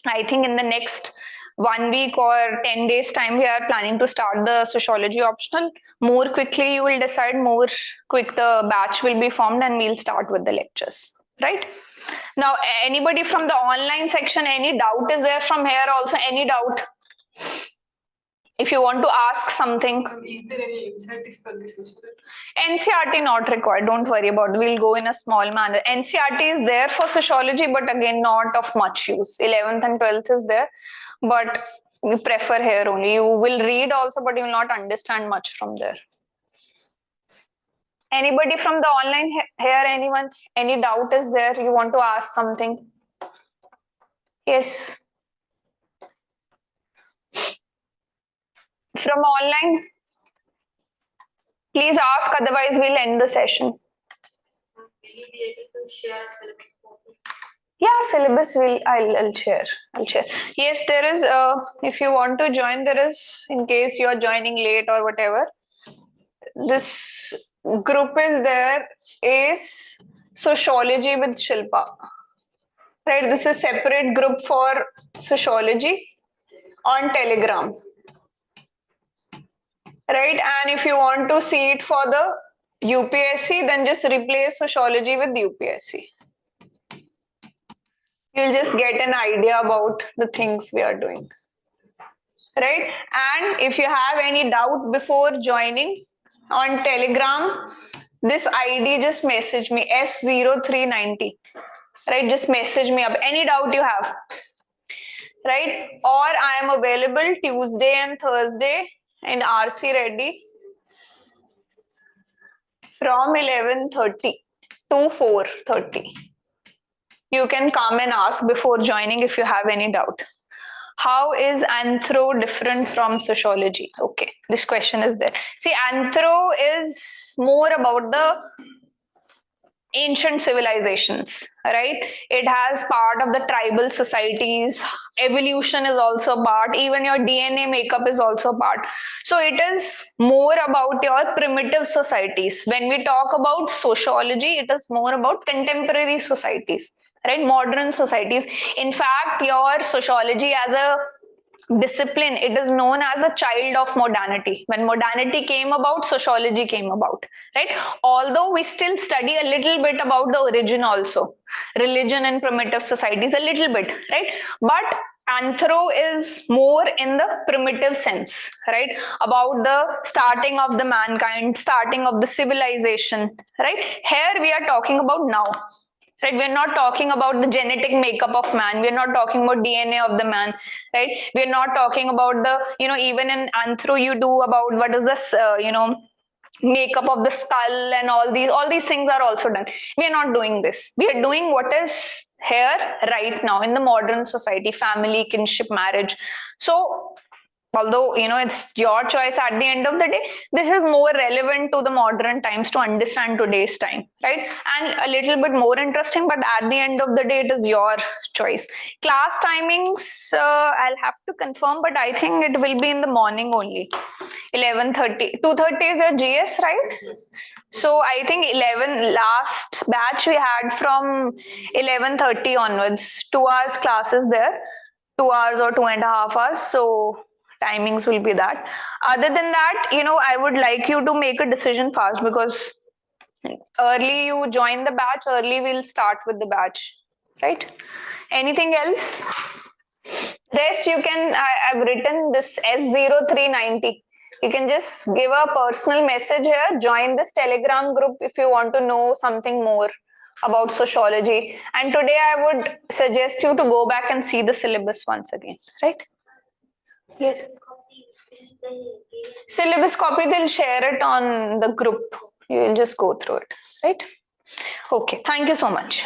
I think in the next 1 week or 10 days time, we are planning to start the sociology optional. More quickly you will decide, more quick the batch will be formed, and we'll start with the lectures, right? Now anybody from the online section, any doubt is there from here also? Any doubt? If you want to ask something. Is there any NCERT for this? NCERT not required, don't worry about it. We'll go in a small manner. NCERT is there for sociology, but again, not of much use. 11th and 12th is there, but we prefer here only. You will read also, but you will not understand much from there. Anybody from the online here? Anyone? Any doubt is there? You want to ask something? Yes. From online, please ask, otherwise we'll end the session. Will you be able to share syllabus? Yeah, syllabus I'll share. Yes, there is if you want to join, there is, in case you are joining late or whatever, this group is there, is Sociology with Shilpa. right? This is separate group for sociology on Telegram, right? And if you want to see it for the UPSC, then just replace sociology with UPSC. You'll just get an idea about the things we are doing, right? And if you have any doubt before joining on Telegram, this ID, just message me, 𝑠0390, right? Just message me up any doubt you have, right? Or I am available Tuesday and Thursday in RC Reddy from 11:30 to 4:30. You can come and ask before joining if you have any doubt. How is anthro different from sociology? Okay, this question is there. See, anthro is more about the ancient civilizations, right? It has part of the tribal societies. Evolution is also a part. Even your DNA makeup is also a part. So it is more about your primitive societies. When we talk about sociology, it is more about contemporary societies, right? Modern societies. In fact, your sociology as a discipline, it is known as a child of modernity. When modernity came about, sociology came about, right? Although we still study a little bit about the origin also, religion and primitive societies, a little bit, right? But anthro is more in the primitive sense, right? About the starting of the mankind, starting of the civilization, right? Here we are talking about now. Right, we're not talking about the genetic makeup of man. We're not talking about DNA of the man. Right, we're not talking about the, even in anthro you do about what is this, makeup of the skull and all these things are also done. We are not doing this. We are doing what is here right now in the modern society: family, kinship, marriage. So although it's your choice at the end of the day, this is more relevant to the modern times to understand today's time, right? And a little bit more interesting, but at the end of the day it is your choice. Class timings, I'll have to confirm, but I think it will be in the morning only. 11:30, 2:30 is your GS, right? So I think 11 last batch we had from 11:30 onwards, 2 hours classes there, 2 hours or 2.5 hours. So timings will be that. Other than that, I would like you to make a decision fast, because early you join the batch, early we'll start with the batch, right? Anything else? Rest you can, I've written this 𝑠0390. You can just give a personal message here, join this Telegram group if you want to know something more about sociology. And today I would suggest you to go back and see the syllabus once again, right? Yes. Syllabus copy, they'll share it on the group. You will just go through it, right? Okay, thank you so much.